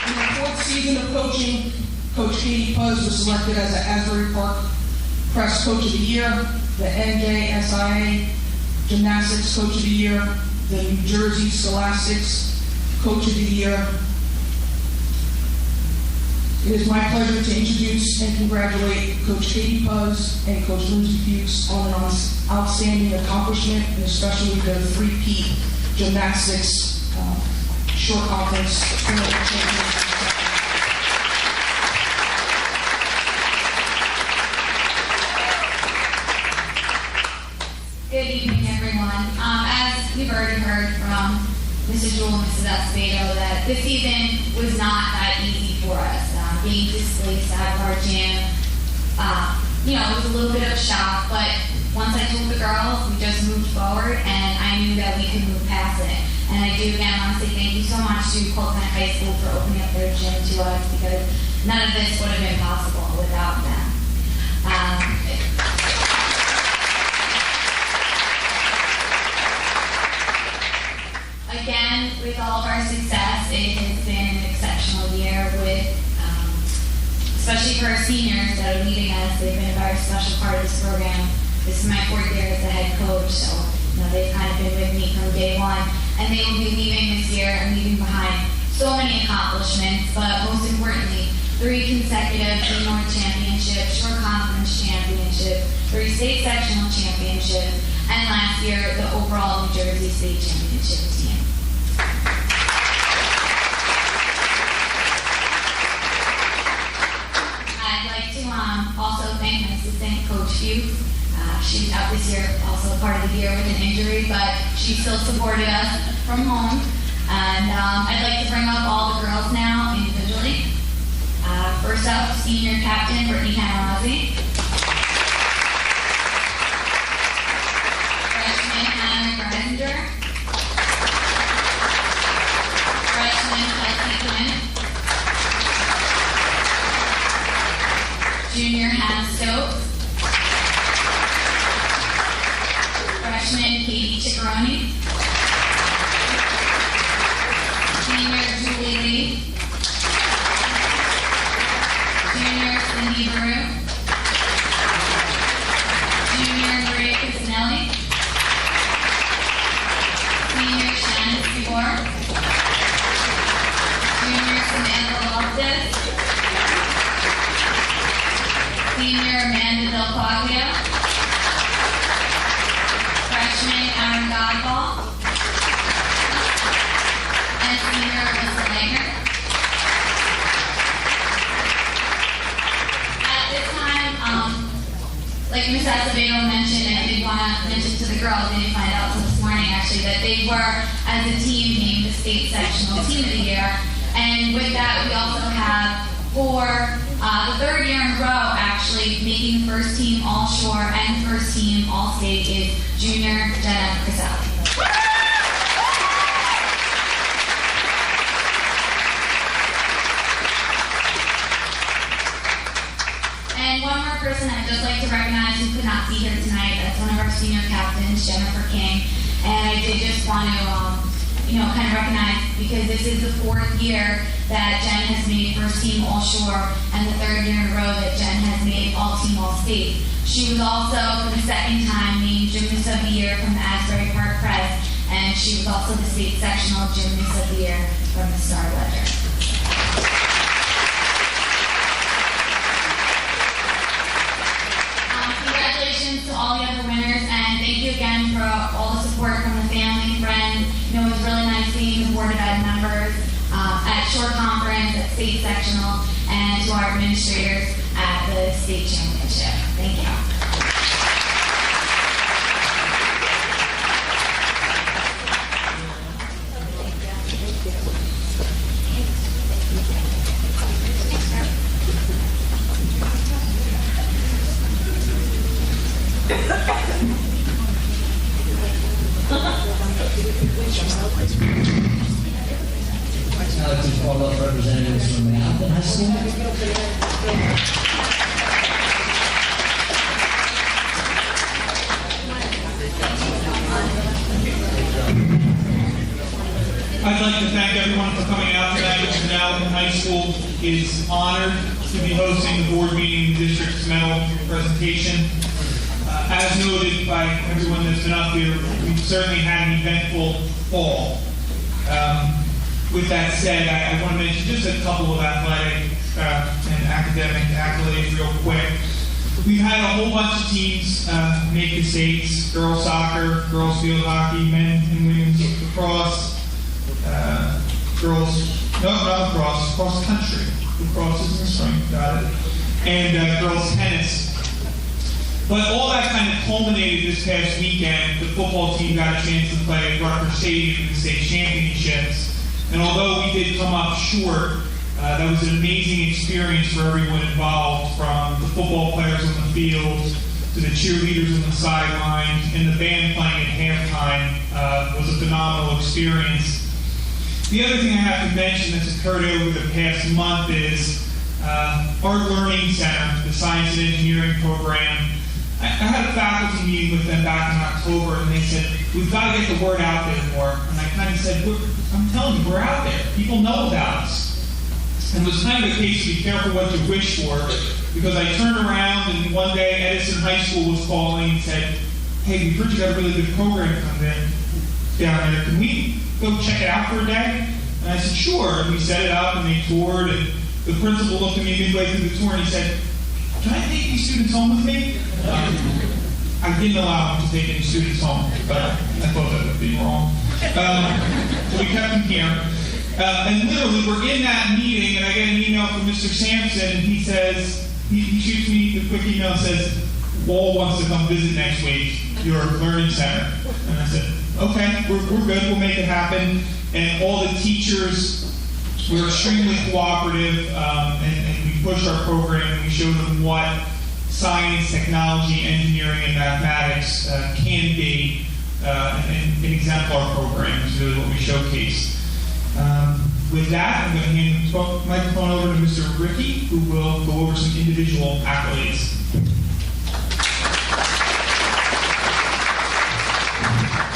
In the fourth season of coaching, Coach Katie Puzz was selected as the Asbury Park Press Coach of the Year, the NJSIA Gymnastics Coach of the Year, the New Jersey Scholastics Coach of the Year. It is my pleasure to introduce and congratulate Coach Katie Puzz and Coach Lindsay Fuchs on an outstanding accomplishment, and especially the three-peat gymnastics short conference tournament champions. Good evening, everyone. As we've already heard from Mrs. Jewell and Mrs. Escobedo, that this season was not that easy for us. Being displaced out of our gym, it was a little bit of a shock, but once I told the girls, we just moved forward, and I knew that we could move past it. And I do, again, want to say thank you so much to Colton High School for opening up their gym to us, because none of this would have been possible without them. Again, with all of our success, it has been an exceptional year with, especially for our seniors that are leading us. They've been a very special part of this program. This is my fourth year as the head coach, so they've kind of been with me from day one. And they will be leaving this year and leaving behind so many accomplishments, but most importantly, 3 consecutive North championships, short conference championship, 3 state sectional championships, and last year, the overall New Jersey state championship team. I'd like to also thank my assistant, Coach Fuchs. She's out this year, also part of the year with an injury, but she still supported us from home. And I'd like to bring up all the girls now individually. First up, senior captain Brittany Canarazzi. Freshman Hannah Grisinger. Freshman Kelsey Quinn. Junior Hannah Stokes. Freshman Katie Ciccaroni. Senior Julie Lee. Junior Cindy Baru. Junior Maria Cusinelli. Senior Shannon Sibor. Junior Samantha Loftus. Senior Amanda Del Quaglio. Freshman Aaron Godball. And senior Alyssa Langer. At this time, like Ms. Acevedo mentioned, I did want to mention to the girls, they didn't find out until this morning actually, that they were, as a team, named the state sectional team of the year. And with that, we also have for the third year in a row, actually, making the first team All-Shore and first team All-State is junior Jenna Criselli. And one more person I'd just like to recognize who could not be here tonight. That's one of our senior captains, Jennifer King. And I did just want to, kind of recognize, because this is the fourth year that Jen has made first team All-Shore and the third year in a row that Jen has made all-team All-State. She was also, for the second time, named Gymnast of the Year from the Asbury Park Press, and she was also the state sectional Gymnast of the Year from the Star Ledger. Congratulations to all the other winners, and thank you again for all the support from the family, friends. It was really nice seeing the Board of Ed members at short conference, at state sectional, and to our administrators at the state championship. Thank you. I'd like to call up representatives from Manhattan High School. I'd like to thank everyone for coming out tonight. Manhattan High School is honored to be hosting the board meeting and the district's medal presentation. As noted by everyone that's been up here, we've certainly had an eventful fall. With that said, I want to mention just a couple of athletic and academic accolades real quick. We've had a whole bunch of teams make the states: girls soccer, girls field hockey, men and women's lacrosse, cross country. Lacrosse is in the spring, got it. And girls tennis. But all that kind of culminated this past weekend. The football team got a chance to play at Whitacre Stadium in the state championships. And although we did come up short, that was an amazing experience for everyone involved, from the football players on the field to the cheerleaders on the sidelines, and the band playing at halftime was a phenomenal experience. The other thing I have to mention that's occurred over the past month is our Learning Center, the Science and Engineering program. I had a faculty meeting with them back in October, and they said, we've got to get the word out there more. And I kind of said, I'm telling you, we're out there. People know about us. And it was kind of a case to be careful what you wish for, because I turned around, and one day Edison High School was calling and said, hey, we heard you got a really good program coming in down there. Can we go check it out for a day? And I said, sure. And we set it up, and they toured, and the principal looked at me midway through the tour, and he said, can I take these students home with me? I didn't allow him to take any students home, but I thought that would be wrong. So we kept them here. And literally, we're in that meeting, and I get an email from Mr. Sampson, and he says, he shoots me a quick email and says, Wall wants to come visit next week, your Learning Center. And I said, okay, we're good, we'll make it happen. And all the teachers were extremely cooperative, and we pushed our program, and we showed them what science, technology, engineering, and mathematics can be. An exemplar program is really what we showcased. With that, I'm going to hand the microphone over to Mr. Ricky, who will go over some individual accolades.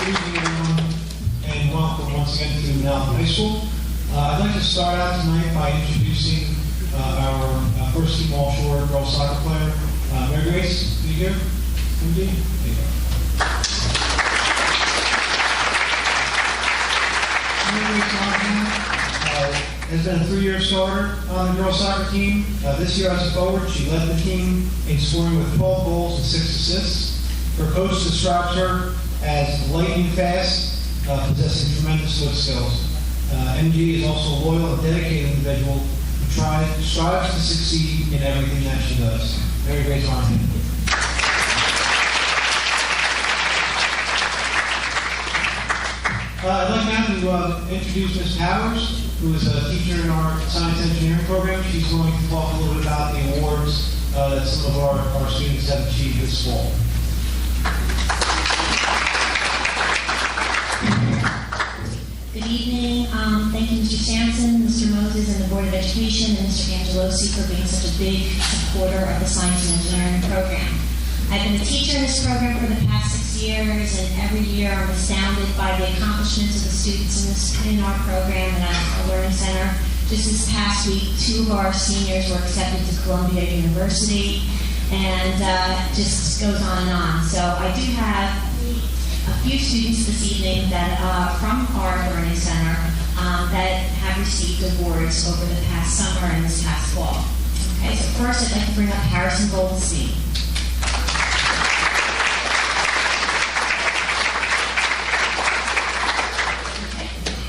Good evening, everyone, and welcome once again to Manalapan High School. I'd like to start out tonight by introducing our first team offshore girls soccer player, Mary Grace. Are you here? There you go. Mary Grace has been a 3-year starter on the girls soccer team. This year as a forward, she led the team in scoring with 12 goals and 6 assists. Her coach describes her as lightning fast, possessing tremendous foot skills. MG is also a loyal and dedicated individual who strives to succeed in everything that she does. Mary Grace Armstrong. I'd like now to introduce Ms. Powers, who is a teacher in our science engineering program. She's going to talk a little bit about the awards that some of our students have achieved this fall. Good evening. Thank you, Mr. Sampson, Mr. Moses, and the Board of Education, and Mr. Angelosi for being such a big supporter of the science and engineering program. I've been a teacher in this program for the past 6 years, and every year I'm astounded by the accomplishments of the students in our program and at our Learning Center. Just this past week, 2 of our seniors were accepted to Columbia University, and just goes on and on. So I do have a few students this evening that from our Learning Center that have received awards over the past summer and this past fall. Okay, so first I'd like to bring up Harrison Goldstein.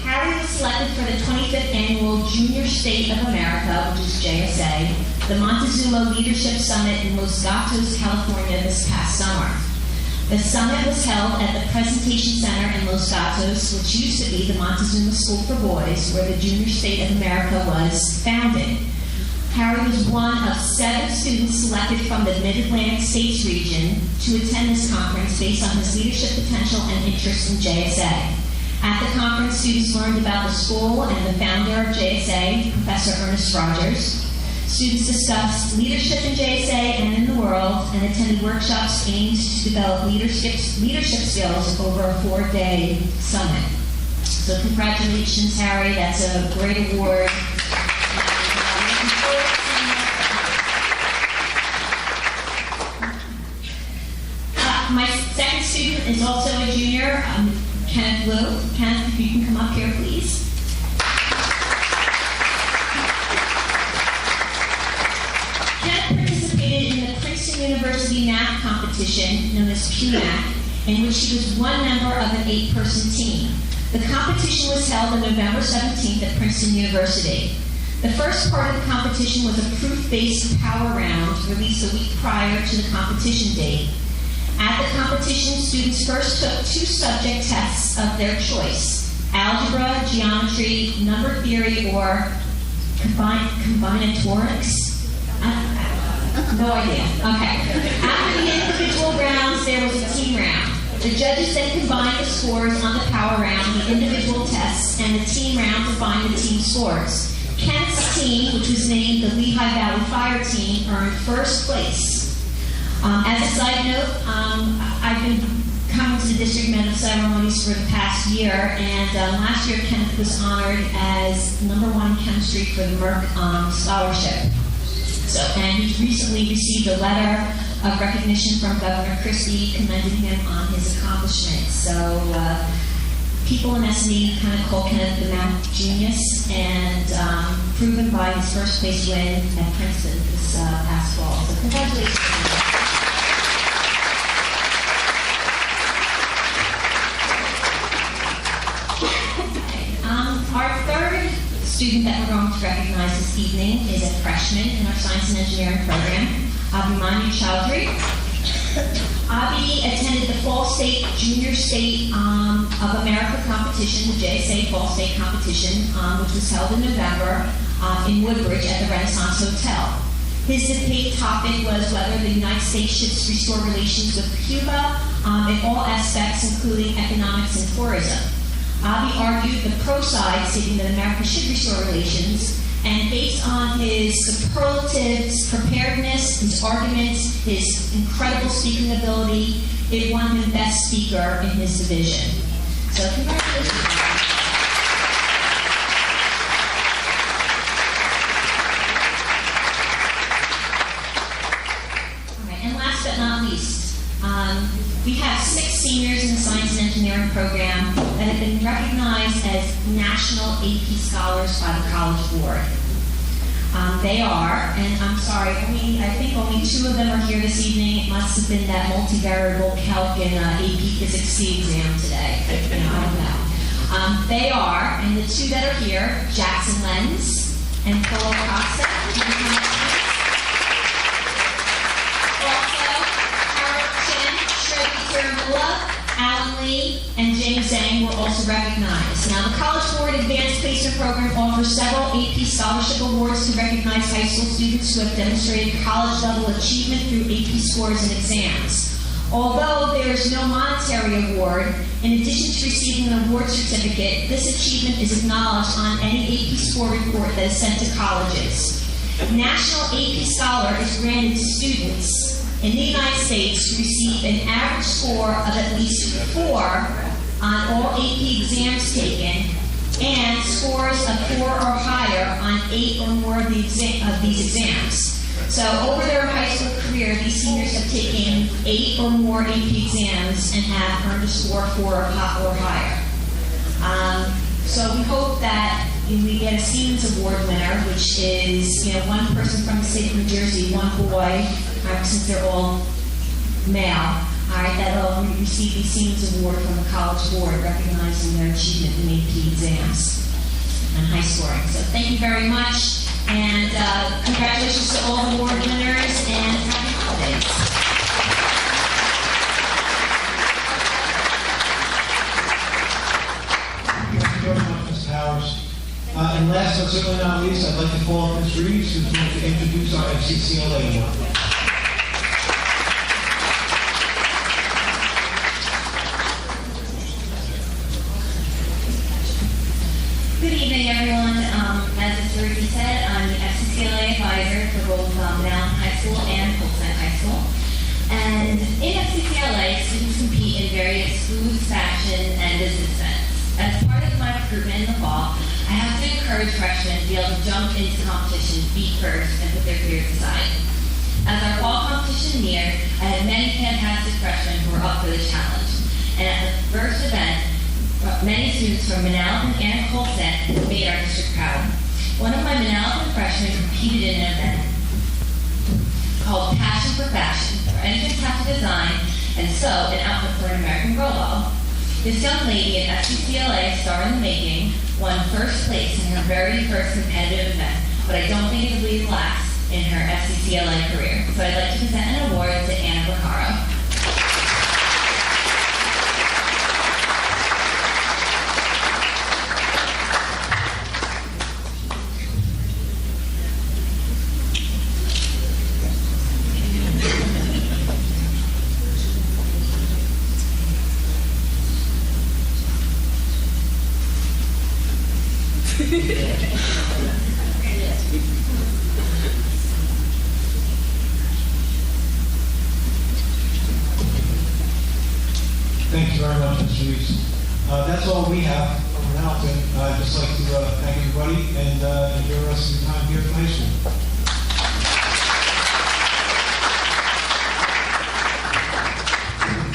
Harry was selected for the 25th Annual Junior State of America, which is JSA, the Montezuma Leadership Summit in Los Gatos, California this past summer. The summit was held at the Presentation Center in Los Gatos, which used to be the Montezuma School for Boys, where the Junior State of America was founded. Harry was one of 7 students selected from the Mid-Atlantic States region to attend this conference based on his leadership potential and interest in JSA. At the conference, students learned about the school and the founder of JSA, Professor Ernest Rogers. Students discussed leadership in JSA and in the world and attended workshops aimed to develop leadership skills over a 4-day summit. So congratulations, Harry. That's a great award. My second student is also a junior, Kenneth Liu. Kenneth, if you can come up here, please. University math competition, known as QMAC, in which she was one member of an 8-person team. The competition was held on November 17th at Princeton University. The first part of the competition was a proof-based power round released a week prior to the competition date. At the competition, students first took 2 subject tests of their choice: algebra, geometry, number theory, or combinatorics. No idea. Okay. After the individual rounds, there was a team round. The judges then combined the scores on the power round, the individual tests, and the team round to find the team scores. Kent's team, which was named the Lehigh Valley Fire Team, earned first place. As a side note, I've been coming to the District Men of Ceremonies for the past year, and last year Kent was honored as #1 in chemistry for the Merck Scholarship. And he recently received a letter of recognition from Governor Christie commending him on his accomplishments. So people in S&E kind of call Kenneth the math genius, and proven by his first place win at Princeton this past fall. So congratulations. Our third student that we're going to recognize this evening is a freshman in our science and engineering program, Abhimanyu Chowdhury. Abhi attended the Fall State Junior State of America competition, the JSA Fall State competition, which was held in November in Woodbridge at the Renaissance Hotel. His debate topic was whether the United States should restore relations with Cuba in all aspects, including economics and tourism. Abhi argued the pro side, stating that America should restore relations, and based on his superlatives, preparedness, his arguments, his incredible speaking ability, It won him Best Speaker in his division. So congratulations. And last but not least, we have 6 seniors in the Science and Engineering program that have been recognized as National AP Scholars by the College Board. They are, and I'm sorry, I think only 2 of them are here this evening. It must have been that multivariable calc and AP Physics C exam today. I don't know. They are, and the 2 that are here, Jackson Lenz and Paul Costa. Alan Lee, and James Zhang were also recognized. Now, the College Board Advanced Placement Program offers several AP scholarship awards to recognize high school students who have demonstrated college-level achievement through AP scores and exams. Although there is no monetary award, in addition to receiving an award certificate, this achievement is acknowledged on any AP score report that is sent to colleges. National AP Scholar is granted to students in the United States who receive an average score of at least 4 on all AP exams taken and scores of 4 or higher on 8 or more of these exams. So over their high school career, these seniors have taken 8 or more AP exams and have earned a score 4 or higher. So we hope that we get a Siemens Award winner, which is 1 person from the state of New Jersey, 1 boy, since they're all male, that'll receive the Siemens Award from the College Board, recognizing their achievement in AP exams and high scoring. So thank you very much, and congratulations to all the award winners, and happy holidays. Thank you very much, Ms. Powers. And last but certainly not least, I'd like to call up Ms. Reeves, who's going to introduce our FCCLA award. Good evening, everyone. As Mr. Ricky said, I'm the FCCLA advisor for both Mountain High School and Coltsnet High School. And in FCCLA, students compete in various food, fashion, and business events. As part of my recruitment in the fall, I have to encourage freshmen to be able to jump into competition feet first and put their fears aside. As our fall competition neared, I had many fantastic freshmen who were up for the challenge. And at the first event, many students from Manalapan and Coltsnet made our district proud. One of my Manalapan freshmen competed in an event called Passion for Fashion, where entrants have to design and sew an outfit for an American Girl doll. This young lady at FCCLA, star in the making, won first place in her very first competitive event, but I don't think it will be last in her FCCLA career. So I'd like to present an award to Anna Bacaro. Thank you very much, Mr. Reeves. That's all we have from now. I'd just like to thank everybody and enjoy the rest of your time here at high school.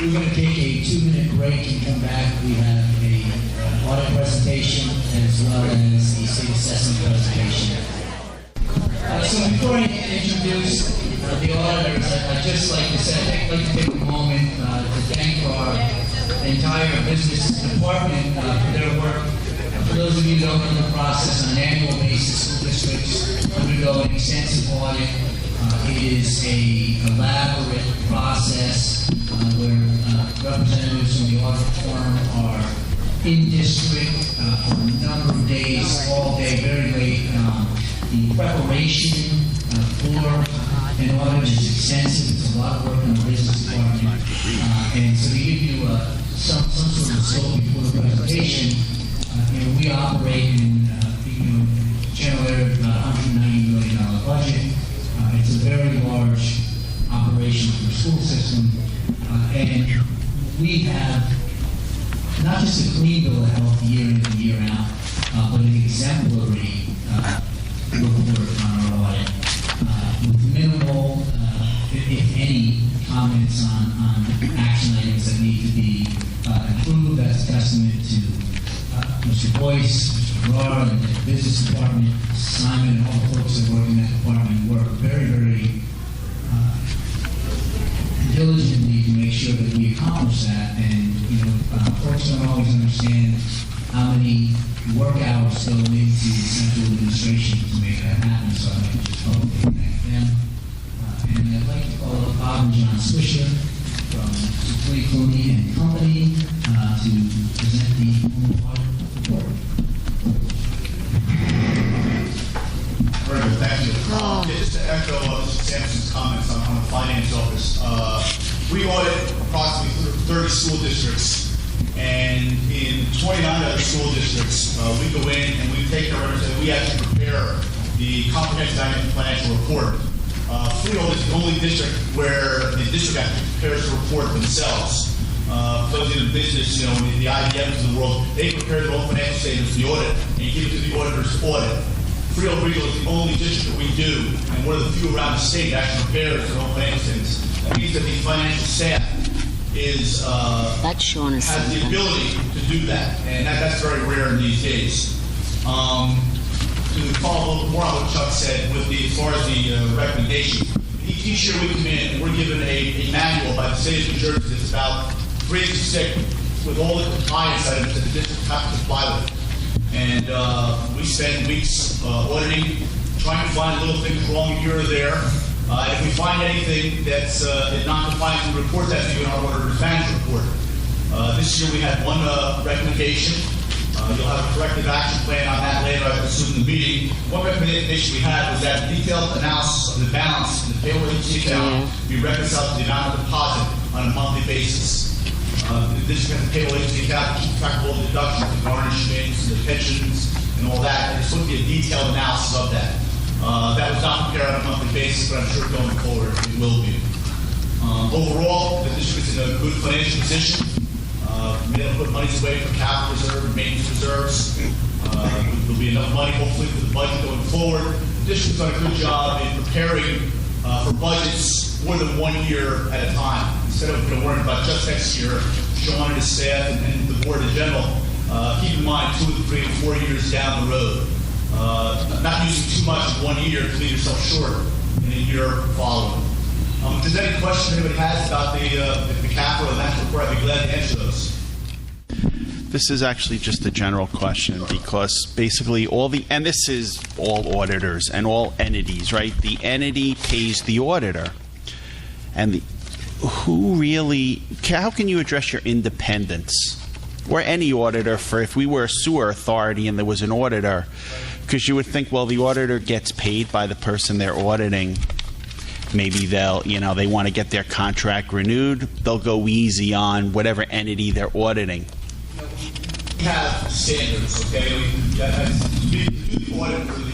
We're going to take a 2-minute break and come back. We have a audit presentation as well as the state assessment presentation. So before I introduce the auditors, I'd just like to say, I'd like to take a moment to thank our entire business department for their work. For those of you who don't know the process, on an annual basis, school districts undergo an extensive audit. It is an elaborate process where representatives from the audit firm are in district for a number of days, all day, very late. The preparation for an audit is extensive. It's a lot of work on the business department. And so to give you some sort of scope before the presentation, we operate in general area of about $190 million budget. It's a very large operation for the school system. And we have not just a clean bill of health year in and year out, but an exemplary report on our audit with minimal, if any, comments on action items that need to be improved. That's a testament to Mr. Boyce, Mr. Farrar, and the business department, Simon, and all the folks that work in that department work very, very diligently to make sure that we accomplish that. And folks don't always understand how many work hours go into central administration to make that happen. So I'd like to just publicly thank them. And I'd like to call up Bob and John Swisher from Lee Clooney and Company to present the audit report. Very good, thank you. Just to echo Mr. Sampson's comments on the finance office, we audit approximately 30 school districts, and in 29 other school districts, we go in and we take our representative, we actually prepare the comprehensive annual financial report. Freehold is the only district where the district actually prepares the report themselves. Those in the business, the IBMs of the world, they prepare their own financial statements, the audit, and you give it to the auditor's audit. Freehold Regional is the only district that we do, and one of the few around the state that actually prepares their own financial statements. That means that the financial staff has the ability to do that, and that's very rare in these days. To follow a little more on what Chuck said, as far as the recommendation, each year we come in and we're given a manual by the state of New Jersey that's about 3 to 6 with all the compliance items that the district has to comply with. And we spend weeks auditing, trying to find little things wrong here or there. And if we find anything that's non-compliant to the report, that's even our auditor's management report. This year we had one recommendation. You'll have a corrective action plan on that later, I assume, in the meeting. One recommendation we had was that detailed analysis of the balance in the payroll agency account be reconciled to the amount of deposit on a monthly basis. The district has a payroll agency account to keep track of all the deductions, the garnishments, the pensions, and all that. And it's supposed to be a detailed analysis of that. That was not prepared on a monthly basis, but I'm sure going forward it will be. Overall, the district is in a good financial position. We'll be able to put monies away for capital reserve and maintenance reserves. There'll be enough money, hopefully, for the budget going forward. The district's done a good job in preparing for budgets more than 1 year at a time. Instead of worrying about just next year, Sean and his staff and the board in general, keep in mind 2, 3, and 4 years down the road. Not using too much in 1 year to leave yourself short in a year following. If there's any questions anybody has about the capital and that report, I'd be glad to answer those. This is actually just a general question because basically and this is all auditors and all entities, right? The entity pays the auditor. And how can you address your independence? Or any auditor if we were a sewer authority and there was an auditor, because you would think, well, the auditor gets paid by the person they're auditing. Maybe they want to get their contract renewed. They'll go easy on whatever entity they're auditing. We have standards, okay? To do the audit for the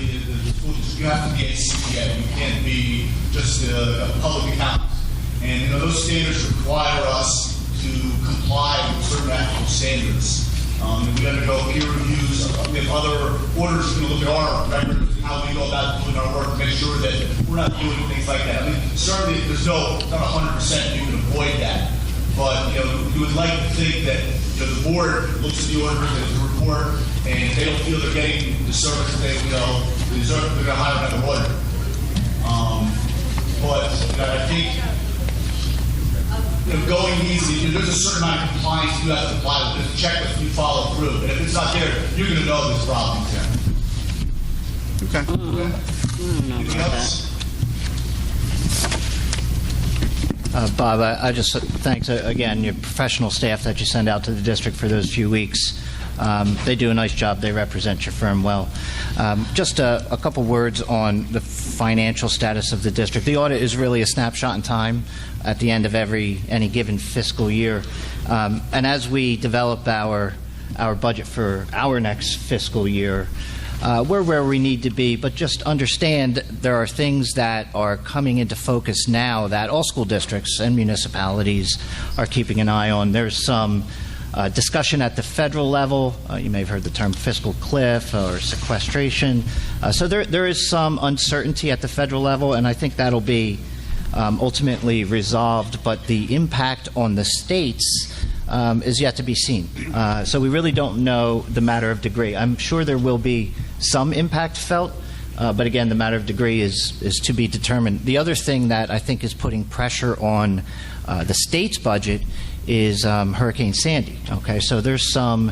school district, you have to be a CPA. You can't be just a public accountant. And those standards require us to comply with certain ethical standards. We undergo peer reviews. We have other auditors who look at our records and how we go about doing our work to make sure that we're not doing things like that. I mean, certainly there's not 100% you can avoid that. But you would like to think that the board looks at the auditors at the report, and if they don't feel they're getting the service that they deserve, they're going to hire another auditor. But I think going easy, there's a certain amount of compliance you have to apply with. There's a checklist you follow through, and if it's not there, you're going to know there's problems there. Okay. Anything else? Bob, I just thanks again your professional staff that you send out to the district for those few weeks. They do a nice job. They represent your firm well. Just a couple words on the financial status of the district. The audit is really a snapshot in time at the end of any given fiscal year. And as we develop our budget for our next fiscal year, we're where we need to be, but just understand there are things that are coming into focus now that all school districts and municipalities are keeping an eye on. There's some discussion at the federal level. You may have heard the term fiscal cliff or sequestration. So there is some uncertainty at the federal level, and I think that'll be ultimately resolved, but the impact on the states is yet to be seen. So we really don't know the matter of degree. I'm sure there will be some impact felt, but again, the matter of degree is to be determined. The other thing that I think is putting pressure on the state's budget is Hurricane Sandy. Okay, so there's some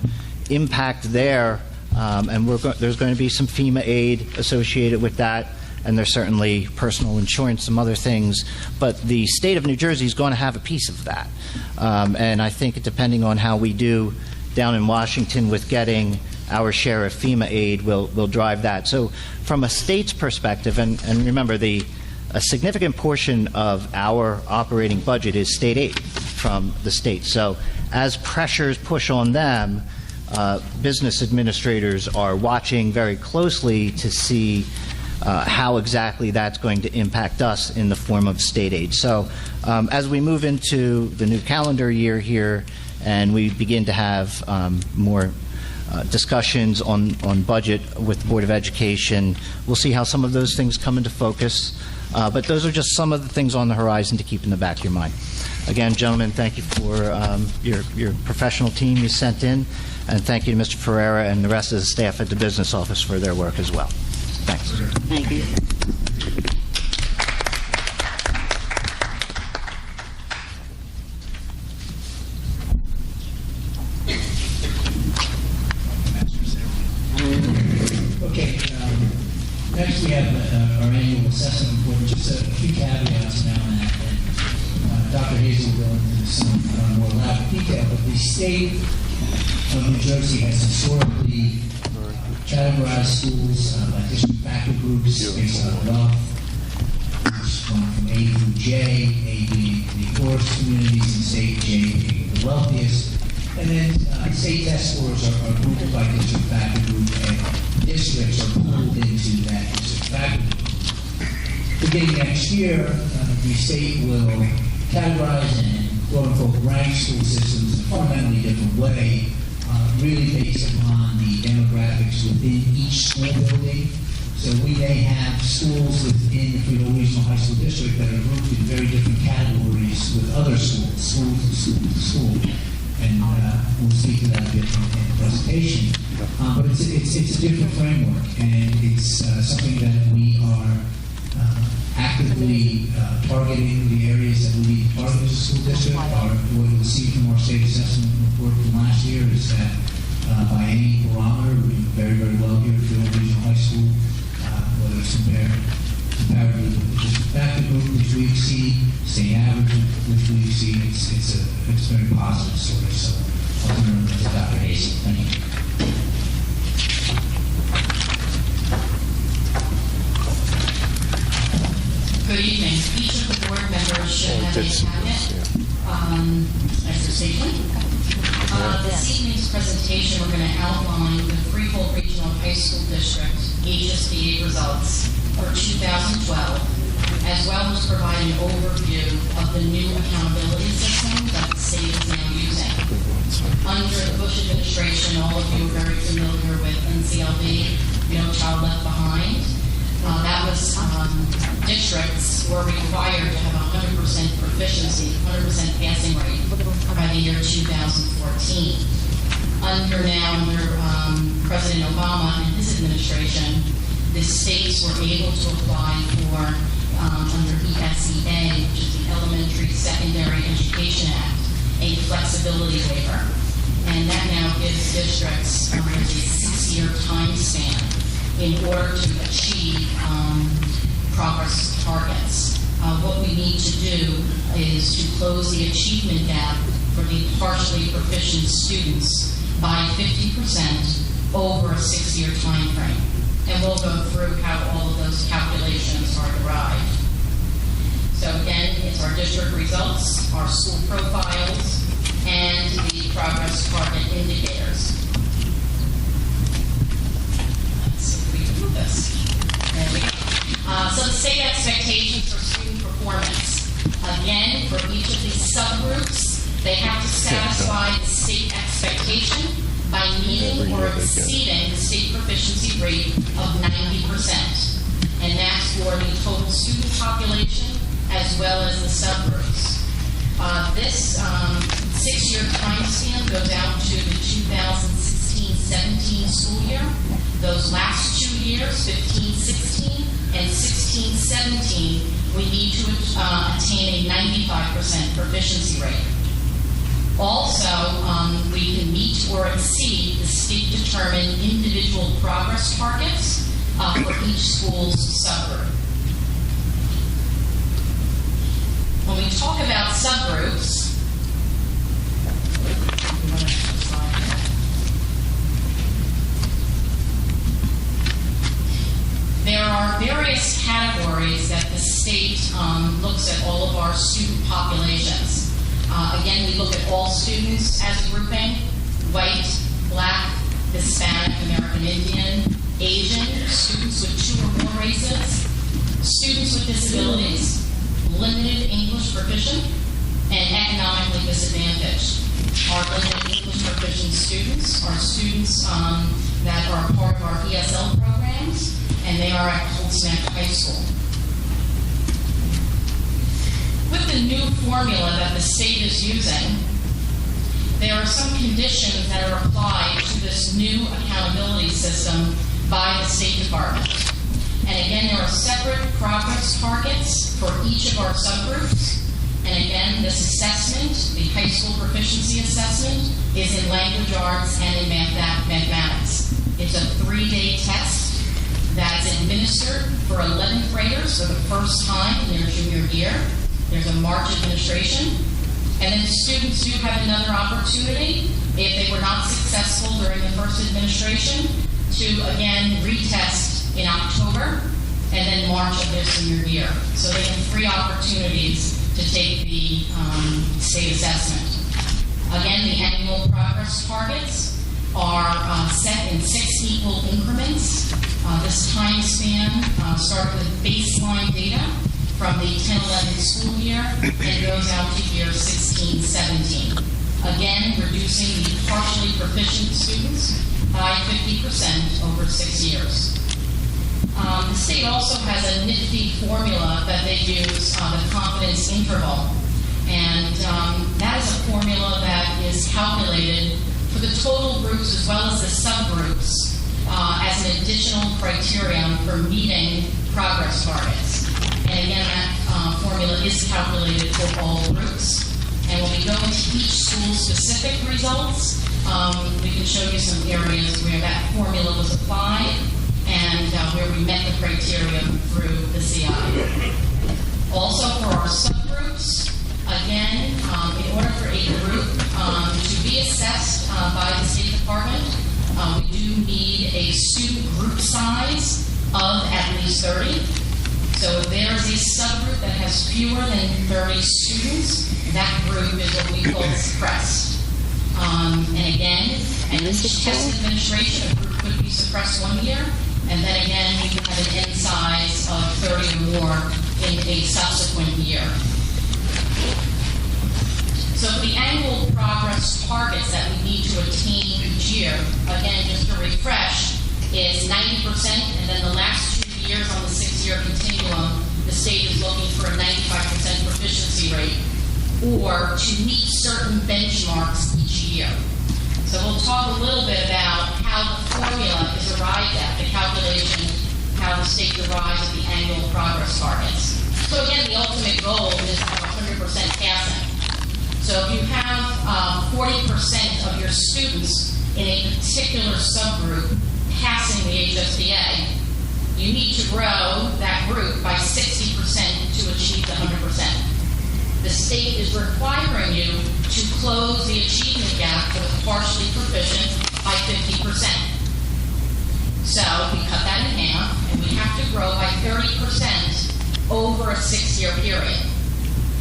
impact there, and there's going to be some FEMA aid associated with that, and there's certainly personal insurance, some other things, but the state of New Jersey is going to have a piece of that. And I think depending on how we do down in Washington with getting our share of FEMA aid will drive that. So from a state's perspective, and remember, a significant portion of our operating budget is state aid from the state. So as pressures push on them, business administrators are watching very closely to see how exactly that's going to impact us in the form of state aid. So as we move into the new calendar year here and we begin to have more discussions on budget with the Board of Education, we'll see how some of those things come into focus. But those are just some of the things on the horizon to keep in the back of your mind. Again, gentlemen, thank you for your professional team you sent in, and thank you to Mr. Ferreira and the rest of the staff at the business office for their work as well. Thanks. Thank you. Okay, next we have our annual assessment report, just a few caveats now and that. Dr. Hayes will go into some more elaborate detail, but the state of New Jersey has historically categorized schools by different factor groups based on wealth, going from A through J, A being the poorest communities in state, J being the wealthiest. And then state test scores are grouped by district factor group, and districts are pulled into that district factor group. Beginning next year, the state will categorize and quote-unquote rank school systems in a fundamentally different way, really based upon the demographics within each school building. So we may have schools within the Freehold Regional High School District that are grouped in very different categories with other schools, school to school. And we'll speak to that a bit in the presentation. But it's a different framework, and it's something that we are actively targeting the areas that will be part of the school district. What you'll see from our state assessment report from last year is that by any barometer, we're doing very, very well here at Freehold Regional High School, whether it's compared to the district factor group, which we exceed, state average, which we exceed. It's a very positive story. So I'll turn it over to Dr. Hayes. Thank you. Good evening. Each of the board members should have a packet as a statement. This evening's presentation, we're going to outline the Freehold Regional High School District HSDA results for 2012, as well as provide an overview of the new accountability system that the state is now using. Under the Bush administration, all of you are very familiar with NCLB, No Child Left Behind. That was districts were required to have 100% proficiency, 100% passing rate by the year 2014. Under President Obama and his administration, the states were able to apply for, under ESEA, which is the Elementary Secondary Education Act, a flexibility waiver. And that now gives districts a 6-year time span in order to achieve progress targets. What we need to do is to close the achievement gap for the partially proficient students by 50% over a 6-year time frame. And we'll go through how all of those calculations are derived. So again, it's our district results, our school profiles, and the progress target indicators. Let's see. or exceeding the state proficiency rate of 90%. And that's for the total student population as well as the subgroups. This 6-year time span goes out to the 2016-17 school year. Those last 2 years, 15-16 and 16-17, we need to attain a 95% proficiency rate. Also, we can meet or exceed the state-determined individual progress targets for each school's subgroup. When we talk about subgroups, there are various categories that the state looks at all of our student populations. Again, we look at all students as a grouping: white, black, Hispanic, American Indian, Asian, students with 2 or more races, students with disabilities, limited English proficient, and economically disadvantaged. Our limited English proficient students are students that are part of our ESL programs, and they are at Holtzneck High School. With the new formula that the state is using, there are some conditions that are applied to this new accountability system by the State Department. And again, there are separate progress targets for each of our subgroups. And again, this assessment, the high school proficiency assessment, is in language arts and in mathematics. It's a 3-day test that's administered for 11th graders for the first time in their junior year. There's a March administration. And then students do have another opportunity, if they were not successful during the first administration, to again retest in October and then March of their senior year. So they have 3 opportunities to take the state assessment. Again, the annual progress targets are set in 6 equal increments. This time span starts with baseline data from the 10-11 school year and goes out to year 16-17. Again, reducing the partially proficient students by 50% over 6 years. The state also has a nifty formula that they use, the confidence interval. And that is a formula that is calculated for the total groups as well as the subgroups as an additional criterion for meeting progress targets. And again, that formula is calculated for all groups. And when we go into each school-specific results, we can show you some areas where that formula was applied and where we met the criteria through the CI. Also, for our subgroups, again, in order for a group to be assessed by the State Department, we do need a student group size of at least 30. So if there's a subgroup that has fewer than 30 students, that group is what we call suppressed. And again, at each test administration, a group could be suppressed 1 year, and then again, we can have an N size of 30 or more in a subsequent year. So the annual progress targets that we need to attain each year, again, just to refresh, is 90%, and then the last 2 years on the 6-year continuum, the state is looking for a 95% proficiency rate, or to meet certain benchmarks each year. So we'll talk a little bit about how the formula is arrived at, the calculation, how the state derives the annual progress targets. So again, the ultimate goal is to have 100% passing. So if you have 40% of your students in a particular subgroup passing the HSDA, you need to grow that group by 60% to achieve the 100%. The state is requiring you to close the achievement gap for the partially proficient by 50%. So we cut that in half, and we have to grow by 30% over a 6-year period.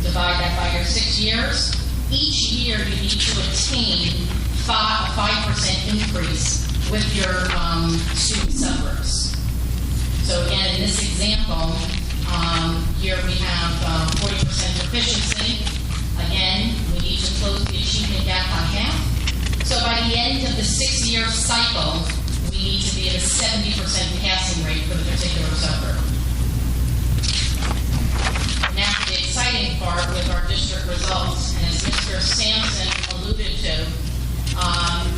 Divide that by your 6 years. Each year you need to attain a 5% increase with your student subgroups. So again, in this example, here we have 40% proficiency. Again, we need to close the achievement gap by half. So by the end of the 6 6-year cycle, we need to be at a 70% passing rate for the particular subgroup. Now to the exciting part with our district results, and as Mr. Sampson alluded to,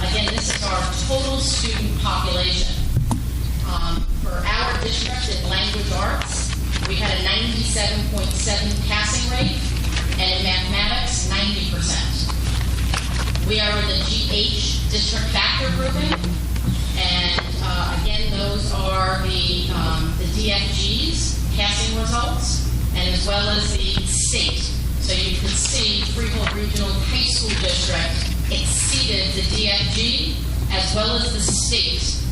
again, this is our total student population. For our district in language arts, we had a 97.7 passing rate, and in mathematics, 90%. We are in the GH district factor grouping, and again, those are the DFG's passing results, and as well as the state. So you can see Freehold Regional High School District exceeded the DFG as well as the state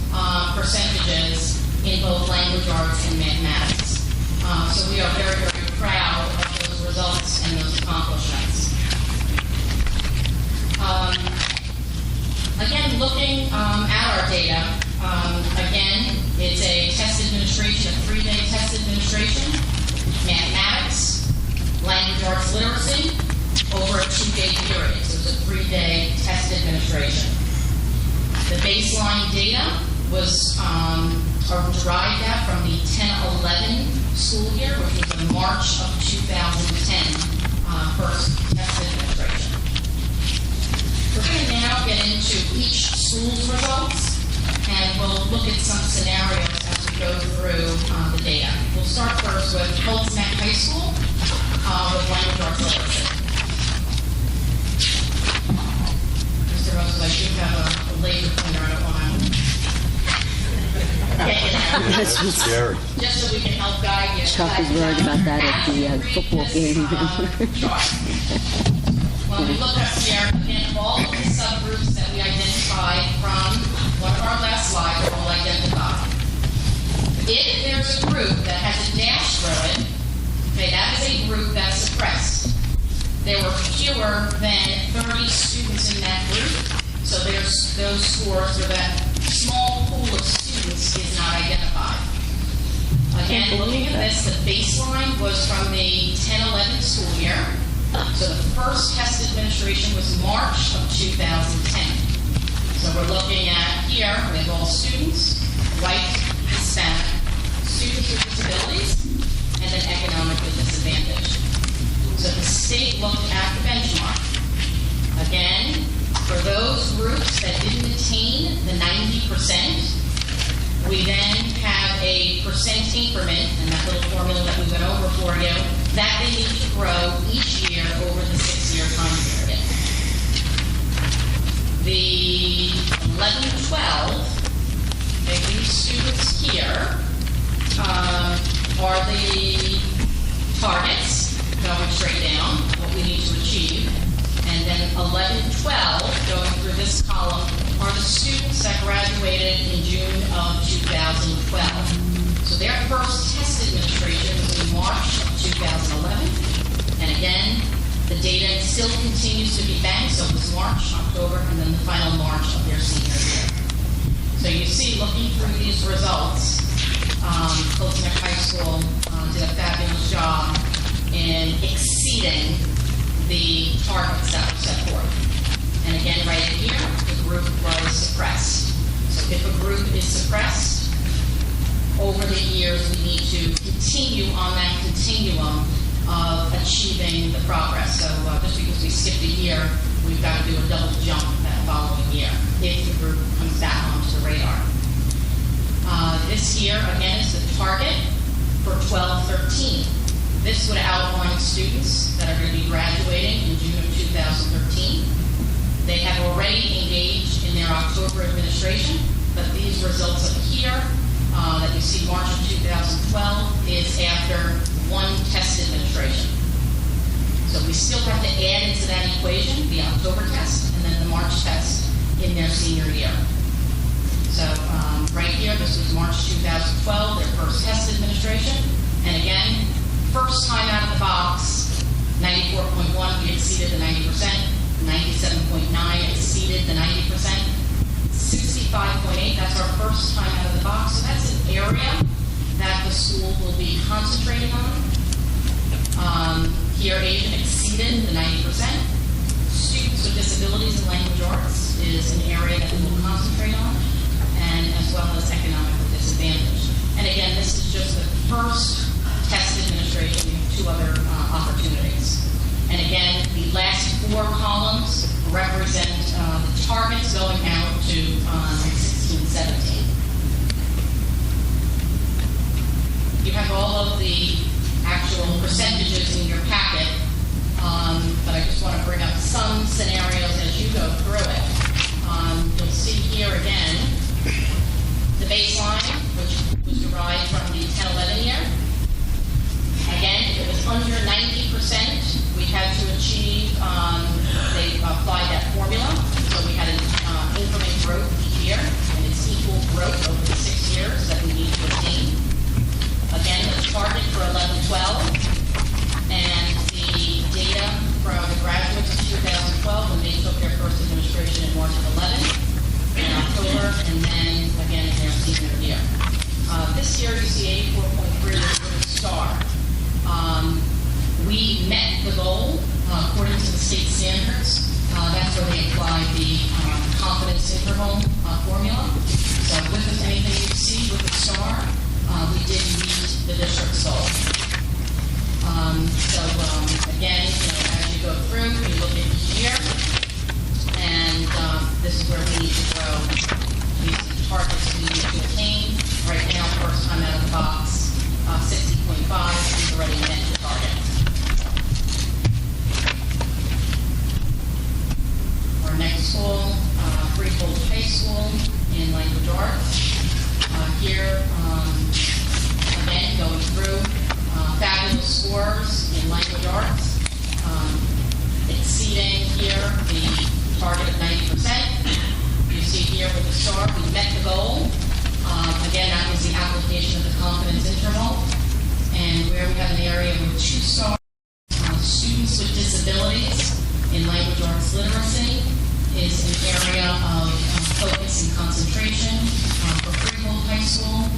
percentages in both language arts and mathematics. So we are very, very proud of those results and those accomplishments. Again, looking at our data, again, it's a test administration, a 3-day test administration, mathematics, language arts literacy, over a 2-day period. So it's a 3-day test administration. The baseline data was derived out from the 10-11 school year, which was in March of 2010, first test administration. We're going to now get into each school's results, and we'll look at some scenarios as we go through the data. We'll start first with Holtz Neck High School with language arts literacy. Mr. Rose, I do have a laser pointer. I don't want to get you there. That's scary. Just so we can help guide you. Chuck is worried about that at the football game. When we look up here, again, all of the subgroups that we identified from one of our last slides are all identified. If there's a group that has a dash through it, okay, that is a group that's suppressed. There were fewer than 30 students in that group, so there's those scores or that small pool of students is not identified. Again, looking at this, the baseline was from the 10-11 school year. So the first test administration was March of 2010. So we're looking at here, we have all students, white, Hispanic, students with disabilities, and then economically disadvantaged. So the state looked at the benchmark. Again, for those groups that didn't attain the 90%, we then have a percent increment, and that little formula that we went over for you, that they need to grow each year over the 6-year time period. The 11-12, these students here are the targets going straight down, what we need to achieve. And then 11-12, going through this column, are the students that graduated in June of 2012. So their first test administration was in March of 2011. And again, the data still continues to be banked, so it was March, October, and then the final March of their senior year. So you see, looking through these results, Holtz Neck High School did a fabulous job in exceeding the targets that were set forth. And again, right here, the group was suppressed. So if a group is suppressed, over the years, we need to continue on that continuum of achieving the progress. So just because we skipped a year, we've got to do a double jump that following year if the group comes back onto the radar. This year, again, is the target for 12-13. This would outline students that are going to be graduating in June of 2013. They have already engaged in their October administration, but these results up here that you see March of 2012 is after one test administration. So we still have to add into that equation the October test and then the March test in their senior year. So right here, this was March 2012, their first test administration. And again, first time out of the box, 94.1, we exceeded the 90%. 97.9 exceeded the 90%. 65.8, that's our first time out of the box. So that's an area that the school will be concentrating on. Here, Asian exceeded the 90%. Students with disabilities in language arts is an area that we will concentrate on. as well as economically disadvantaged. And again, this is just the first test administration. We have two other opportunities. And again, the last four columns represent the targets going out to 16-17. You have all of the actual percentages in your packet, but I just want to bring up some scenarios as you go through it. You'll see here again the baseline, which was derived from the 10-11 year. Again, if it was under 90%, we had to achieve, they applied that formula, so we had an increment growth each year, and it's equal growth over the 6 years that we need to attain. Again, the target for 11-12, and the data from the graduates of 2012 when they took their first administration in March of 11, in October, and then again in their senior year. This year you see 84.3 with a star. We met the goal according to the state standards. That's where they applied the confidence interval formula. So with anything you see with the star, we did meet the district's goal. Again, as you go through, you look at each year, and this is where we need to grow. These targets we need to attain. Right now, first time out of the box, 60.5, we've already met the target. Our next school, Freehold High School in Language Arts. Here, again, going through fabulous scores in language arts, exceeding here the target of 90%. You see here with the star, we met the goal. Again, that was the application of the confidence interval. And where we have an area with 2 stars, students with disabilities in language arts literacy is an area of focus and concentration for Freehold High School,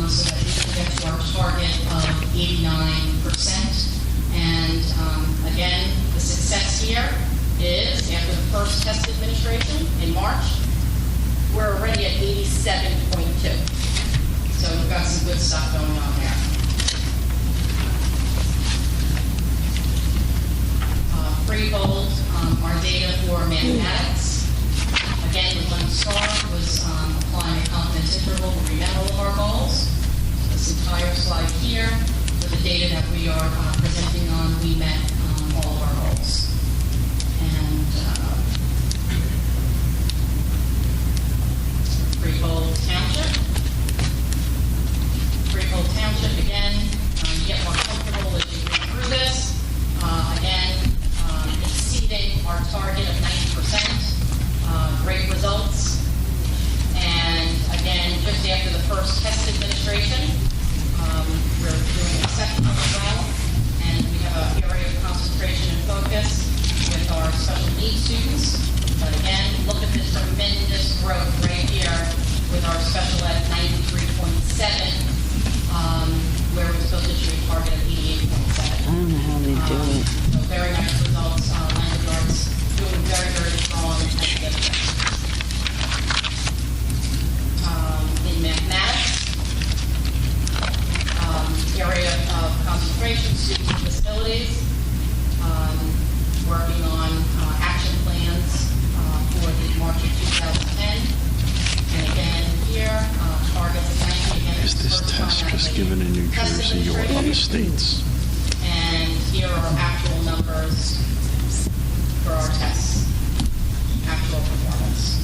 so that we can get to our target of 89%. And again, the success here is after the first test administration in March, we're already at 87.2. So we've got some good stuff going on there. Freehold, our data for mathematics. Again, the 1 star was applying a confidence interval where we met all of our goals. This entire slide here, with the data that we are presenting on, we met all of our goals. And Freehold Township. Freehold Township, again, you get more comfortable as you go through this. Again, exceeding our target of 90%. Great results. And again, just after the first test administration, we're doing exceptionally well. And we have an area of concentration and focus with our special needs students. But again, look at this tremendous growth right here with our special ed 93.7, where we're supposed to achieve a target of 88.7. I don't know how they do it. So very nice results. Language arts doing very, very strong and academic. In mathematics, area of concentration, students with disabilities, working on action plans for the March of 2010. And again, here, targets of 90. Again, Is this test just given in New Jersey or other states? And here are actual numbers for our tests, actual performance.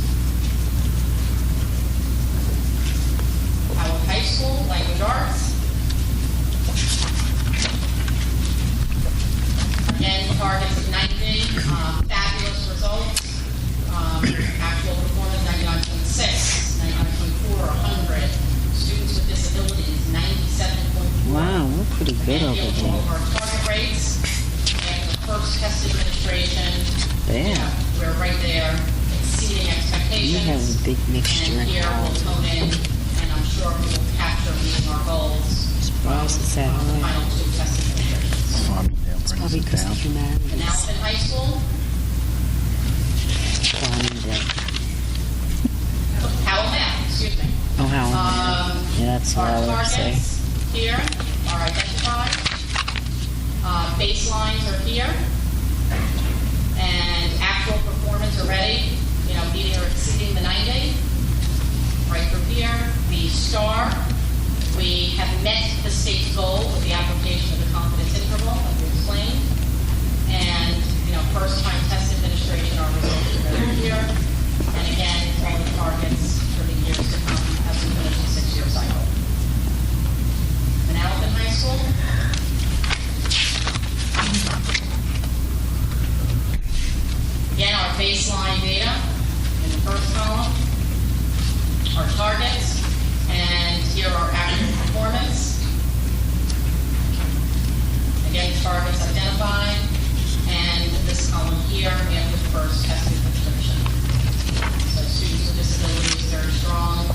Howard High School, language arts. Again, targets of 90, fabulous results. Actual performance, 99.6, 99.4, 100. Students with disabilities, 97.4. Wow, we're pretty good over All there. of our target rates. And the first test administration, we're right there, exceeding expectations. You have a big mixture. And here we'll come in, and I'm sure we will capture meeting our goals. Surprised it's that The way. final 2 test administrations. It's probably because of humanities. And Alton High School, Bonnie Day. Howell Math, excuse me. That's what Our I would say. targets here are identified. Baselines are here. And actual performance already, meeting or exceeding the 90. Right from here, the star. We have met the state's goal with the application of the confidence interval, like we explained. And, first-time test administration, our results are right here. And again, all the targets for the years to come as we finish the 6-year cycle. And Alvin High School. Again, our baseline data in the first column, our targets, and here are actual performance. Again, targets identified, and this column here, after the first testing prescription. So students with disabilities, very strong.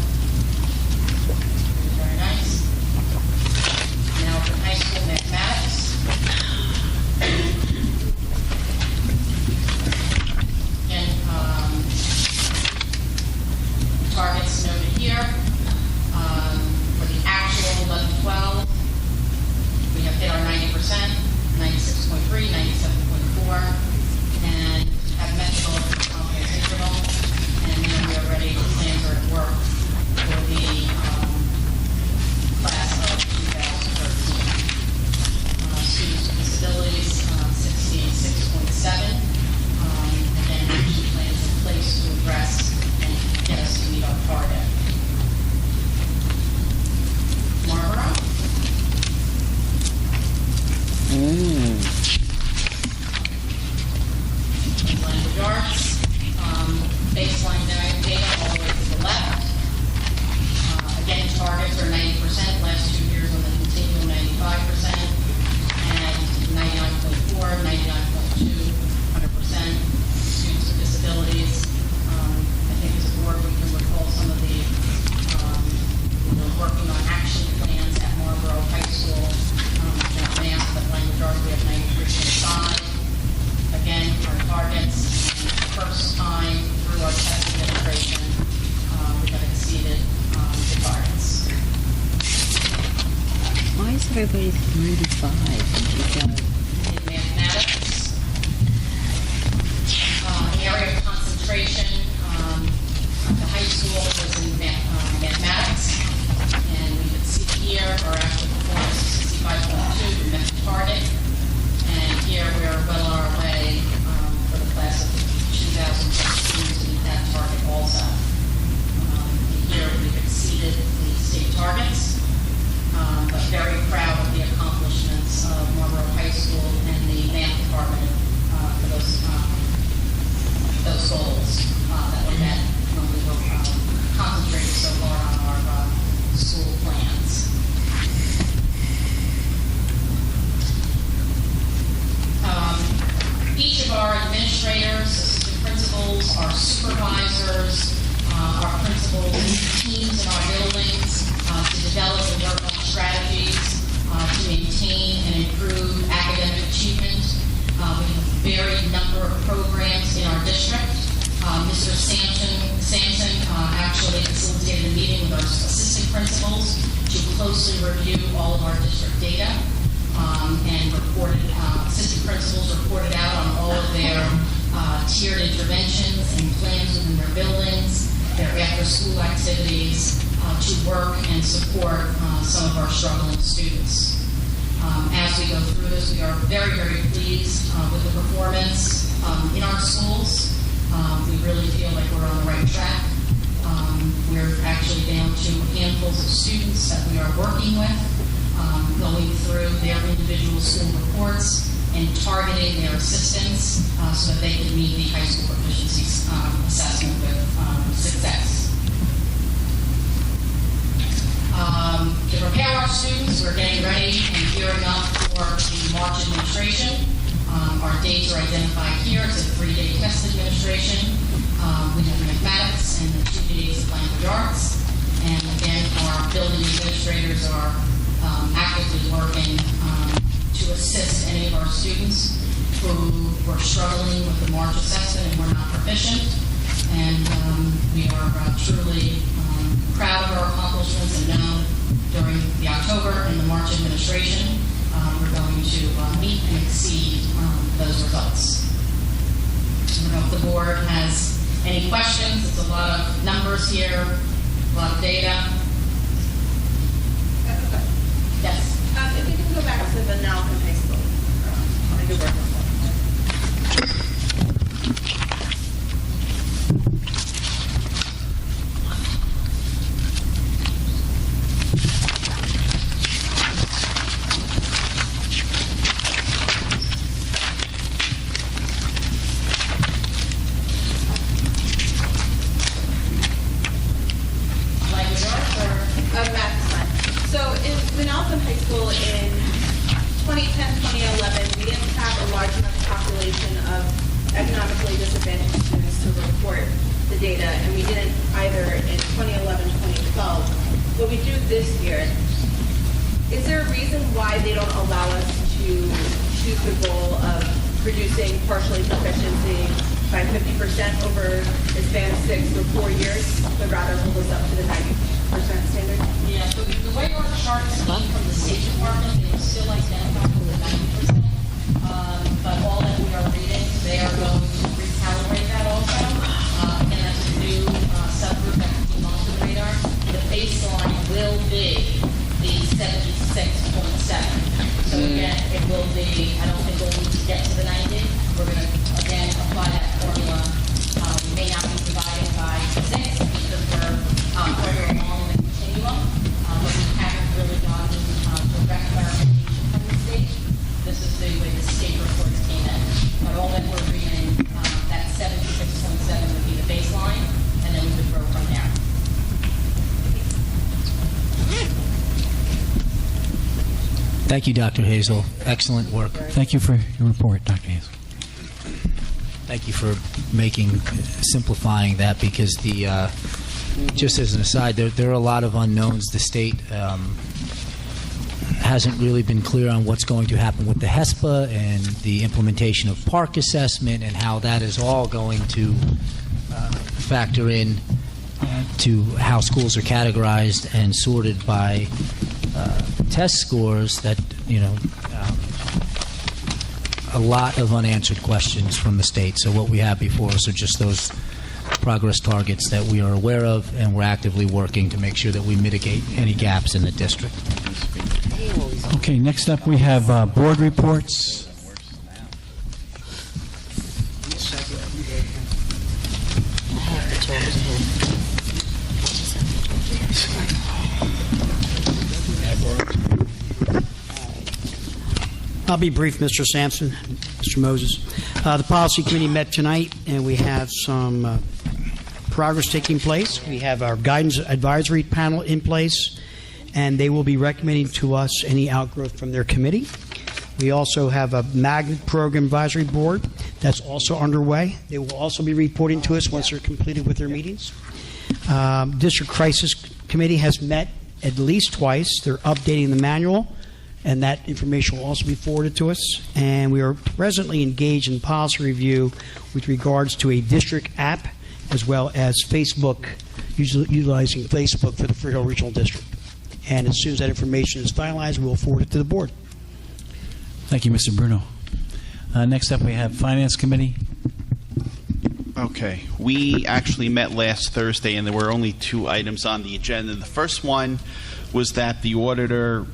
Very nice. Now for high school mathematics. Again, targets noted here. For the actual 11-12, we have hit our 90%, 96.3, 97.4, and have met the goal of the confidence interval. And then we are ready, plans are at work for the class of 2013. Students with disabilities, 66.7. Again, action plans in place to address and get us to meet our target. Marlboro. Language arts. Baseline data all the way to the left. Again, targets are 90%. Last 2 years on the continual 95%. And 99.4, 99.2, 100%. Students with disabilities. I think as a board we can recall some of the working on action plans at Marlboro High School. Not math, but language arts, we have 93.5. Again, our targets, first time through our test administration, we have exceeded the targets. Why is everybody 95? In mathematics, area of concentration, the high school was in mathematics. And we could see here our actual performance is 65.2, we met the target. And here we are well on our way for the class of 2015 to meet that target also. And here we've exceeded the state targets, but very proud of the accomplishments of Marlboro High School and the math department for those goals that were met when we were concentrating so far on our school plans. Each of our administrators, assistant principals, our supervisors, our principals, teams in our buildings to develop and work on strategies to maintain and improve academic achievement. We have a varied number of programs in our district. Mr. Sampson actually facilitated a meeting with our assistant principals to closely review all of our district data and assistant principals reported out on all of their tiered interventions and plans within their buildings, their after-school activities to work and support some of our struggling students. As we go through this, we are very, very pleased with the performance in our schools. We really feel like we're on the right track. We're actually down to handfuls of students that we are working with, going through their individual school reports and targeting their assistance so that they can meet the high school proficiency assessment with success. To prepare our students, we're getting ready and gearing up for the March administration. Our dates are identified here. It's a 3-day test administration. We have mathematics and the 2 days of language arts. And again, our building administrators are actively working to assist any of our students who were struggling with the March assessment and were not proficient. And we are truly proud of our accomplishments and know during the October and the March administration, we're going to meet and exceed those results. I don't know if the board has any questions. It's a lot of numbers here, a lot of data. Yes. If you can go back to the Nalcon High School, I do work on that. So in Manalapan High School in 2010-2011, we didn't have a large enough population of economically disadvantaged students to report the data, and we didn't either in 2011-2012. What we do this year, is there a reason why they don't allow us to choose the goal of producing partially proficiency by 50% over a span of 6 or 4 years, but rather hold us up to the 90% standard? Yeah, so the way our charts came from the State Department, they were still identified with the 90%. But all that we are reading, they are going to recalibrate that also. And that's a new subgroup that came onto the radar. The baseline will be the 76.7. So again, it will be, I don't think we'll need to get to the 90. We're going to, again, apply that formula. We may not be dividing by 6 because we're further along in the continuum, but we haven't really gotten direct clarification from the state. This is the way the state reports came in. But all that we're reading, that 76.7 would be the baseline, and then we would grow from there. Thank you, Dr. Hazel. Excellent work. Thank you for your report, Dr. Hazel. Thank you for simplifying that, because the just as an aside, there are a lot of unknowns. The state hasn't really been clear on what's going to happen with the HESPA and the implementation of park assessment and how that is all going to factor in to how schools are categorized and sorted by test scores. That, a lot of unanswered questions from the state. So what we have before us are just those progress targets that we are aware of, and we're actively working to make sure that we mitigate any gaps in the district. Okay, next up we have board reports. I'll be brief, Mr. Sampson, Mr. Moses. The Policy Committee met tonight, and we have some progress taking place. We have our Guidance Advisory Panel in place, and they will be recommending to us any outgrowth from their committee. We also have a Magnet Program Advisory Board that's also underway. They will also be reporting to us once they're completed with their meetings. District Crisis Committee has met at least twice. They're updating the manual, and that information will also be forwarded to us. And we are presently engaged in policy review with regards to a district app, as well as Facebook, utilizing Facebook for the Freehill Regional District. And as soon as that information is finalized, we will forward it to the board. Thank you, Mr. Bruno. Next up, we have Finance Committee. Okay. We actually met last Thursday, and there were only 2 items on the agenda. The first one was that the auditor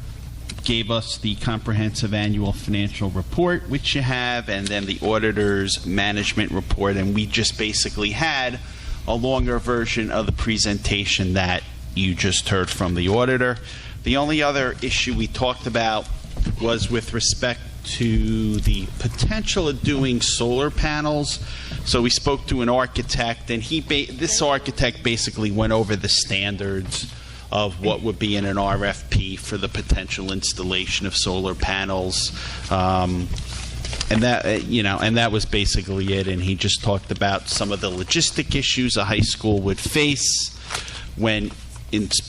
gave us the comprehensive annual financial report, which you have, and then the auditor's management report, and we just basically had a longer version of the presentation that you just heard from the auditor. The only other issue we talked about was with respect to the potential of doing solar panels. So we spoke to an architect, and this architect basically went over the standards of what would be in an RFP for the potential installation of solar panels, and that was basically it. And he just talked about some of the logistic issues a high school would face when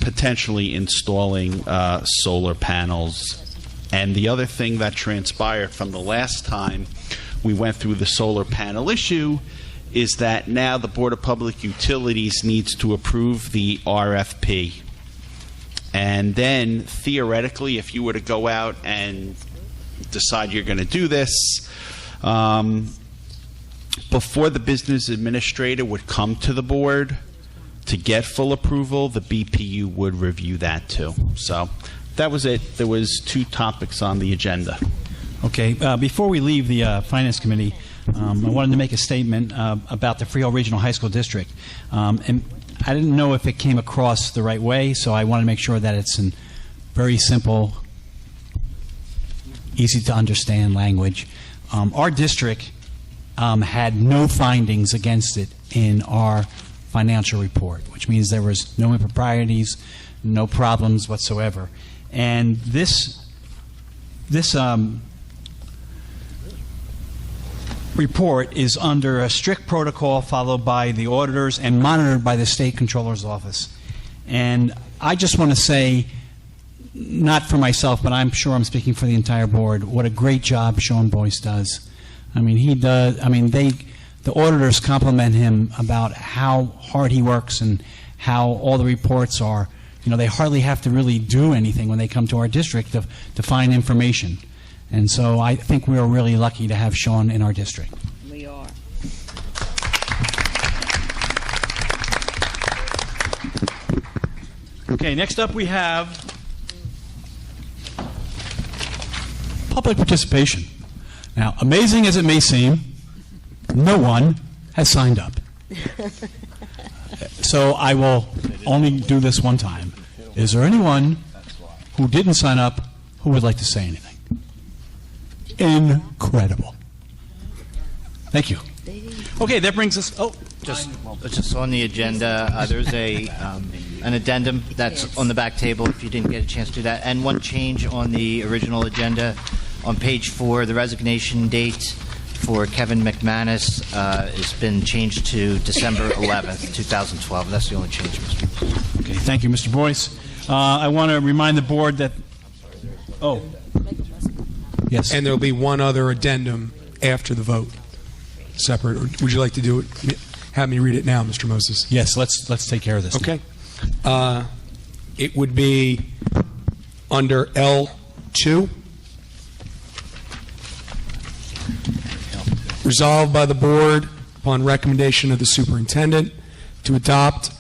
potentially installing solar panels. And the other thing that transpired from the last time we went through the solar panel issue is that now the Board of Public Utilities needs to approve the RFP. And then, theoretically, if you were to go out and decide you're going to do this, before the business administrator would come to the board to get full approval, the BPU would review that too. So that was it. There was 2 topics on the agenda. Okay. Before we leave the Finance Committee, I wanted to make a statement about the Freehold Regional High School District. And I didn't know if it came across the right way, so I want to make sure that it's in very simple, easy to understand language. Our district had no findings against it in our financial report, which means there was no improprieties, no problems whatsoever. And this report is under a strict protocol followed by the auditors and monitored by the State Controller's Office. And I just want to say, not for myself, but I'm sure I'm speaking for the entire board, what a great job Sean Boyce does. I mean, he does. I mean, the auditors compliment him about how hard he works and how all the reports are. You know, they hardly have to really do anything when they come to our district to find information. And so I think we are really lucky to have Sean in our district. We are. Okay, next up we have public participation. Now, amazing as it may seem, no one has signed up. So I will only do this one time. Is there anyone who didn't sign up who would like to say anything? Incredible. Thank you. Okay, that brings us. Just on the agenda, there's an addendum that's on the back table if you didn't get a chance to do that, and one change on the original agenda. On page 4, the resignation date for Kevin McManus has been changed to December 11th, 2012. That's the only change, Mr. President. Okay, thank you, Mr. Boyce. I want to remind the board that. Oh. Yes. And there'll be one other addendum after the vote, separate. Or would you like to do it? Have me read it now, Mr. Moses. Yes, let's take care of this. Okay. It would be under L2. Resolved by the board upon recommendation of the superintendent to adopt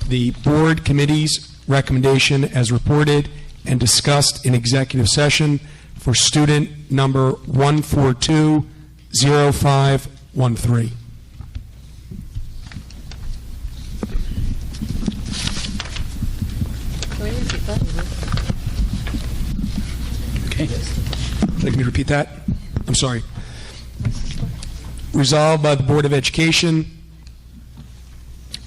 the board committee's recommendation as reported and discussed in executive session for student number 1420513. Okay. Would you like me to repeat that? I'm sorry. Resolved by the Board of Education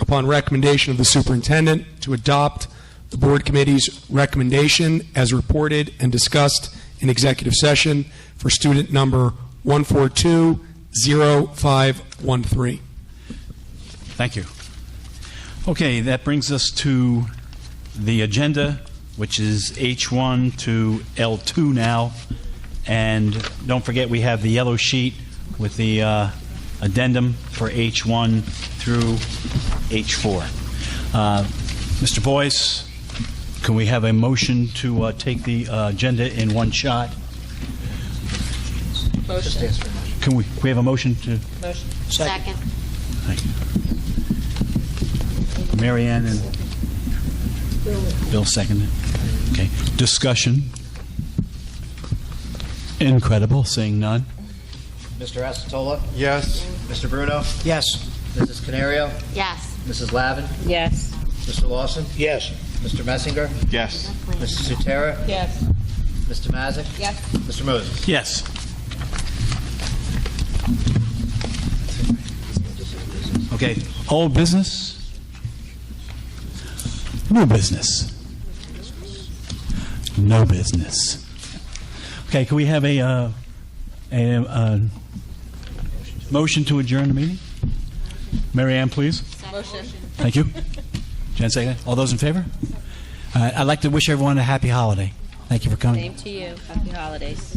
upon recommendation of the superintendent to adopt the board committee's recommendation as reported and discussed in executive session for student number 1420513. Thank you. Okay, that brings us to the agenda, which is H1 to L2 now. And don't forget, we have the yellow sheet with the addendum for H1 through H4. Mr. Boyce, can we have a motion to take the agenda in one shot? Motion. Can we have a motion to? Motion. Second. Thank you. Mary Ann and Bill seconded. Okay. Discussion. Incredible. Seeing none. Mr. Asatola? Yes. Mr. Bruno? Yes. Mrs. Canario? Yes. Mrs. Lavin? Yes. Mr. Lawson? Yes. Mr. Messinger? Yes. Mrs. Sutera? Yes. Mr. Mazik? Yes. Mr. Moses? Yes. Okay. Old business. New business. No business. Okay. Can we have a motion to adjourn the meeting? Mary Ann, please. Motion. Thank you. Jan, second. All those in favor? I'd like to wish everyone a happy holiday. Thank you for coming. Same to you. Happy holidays.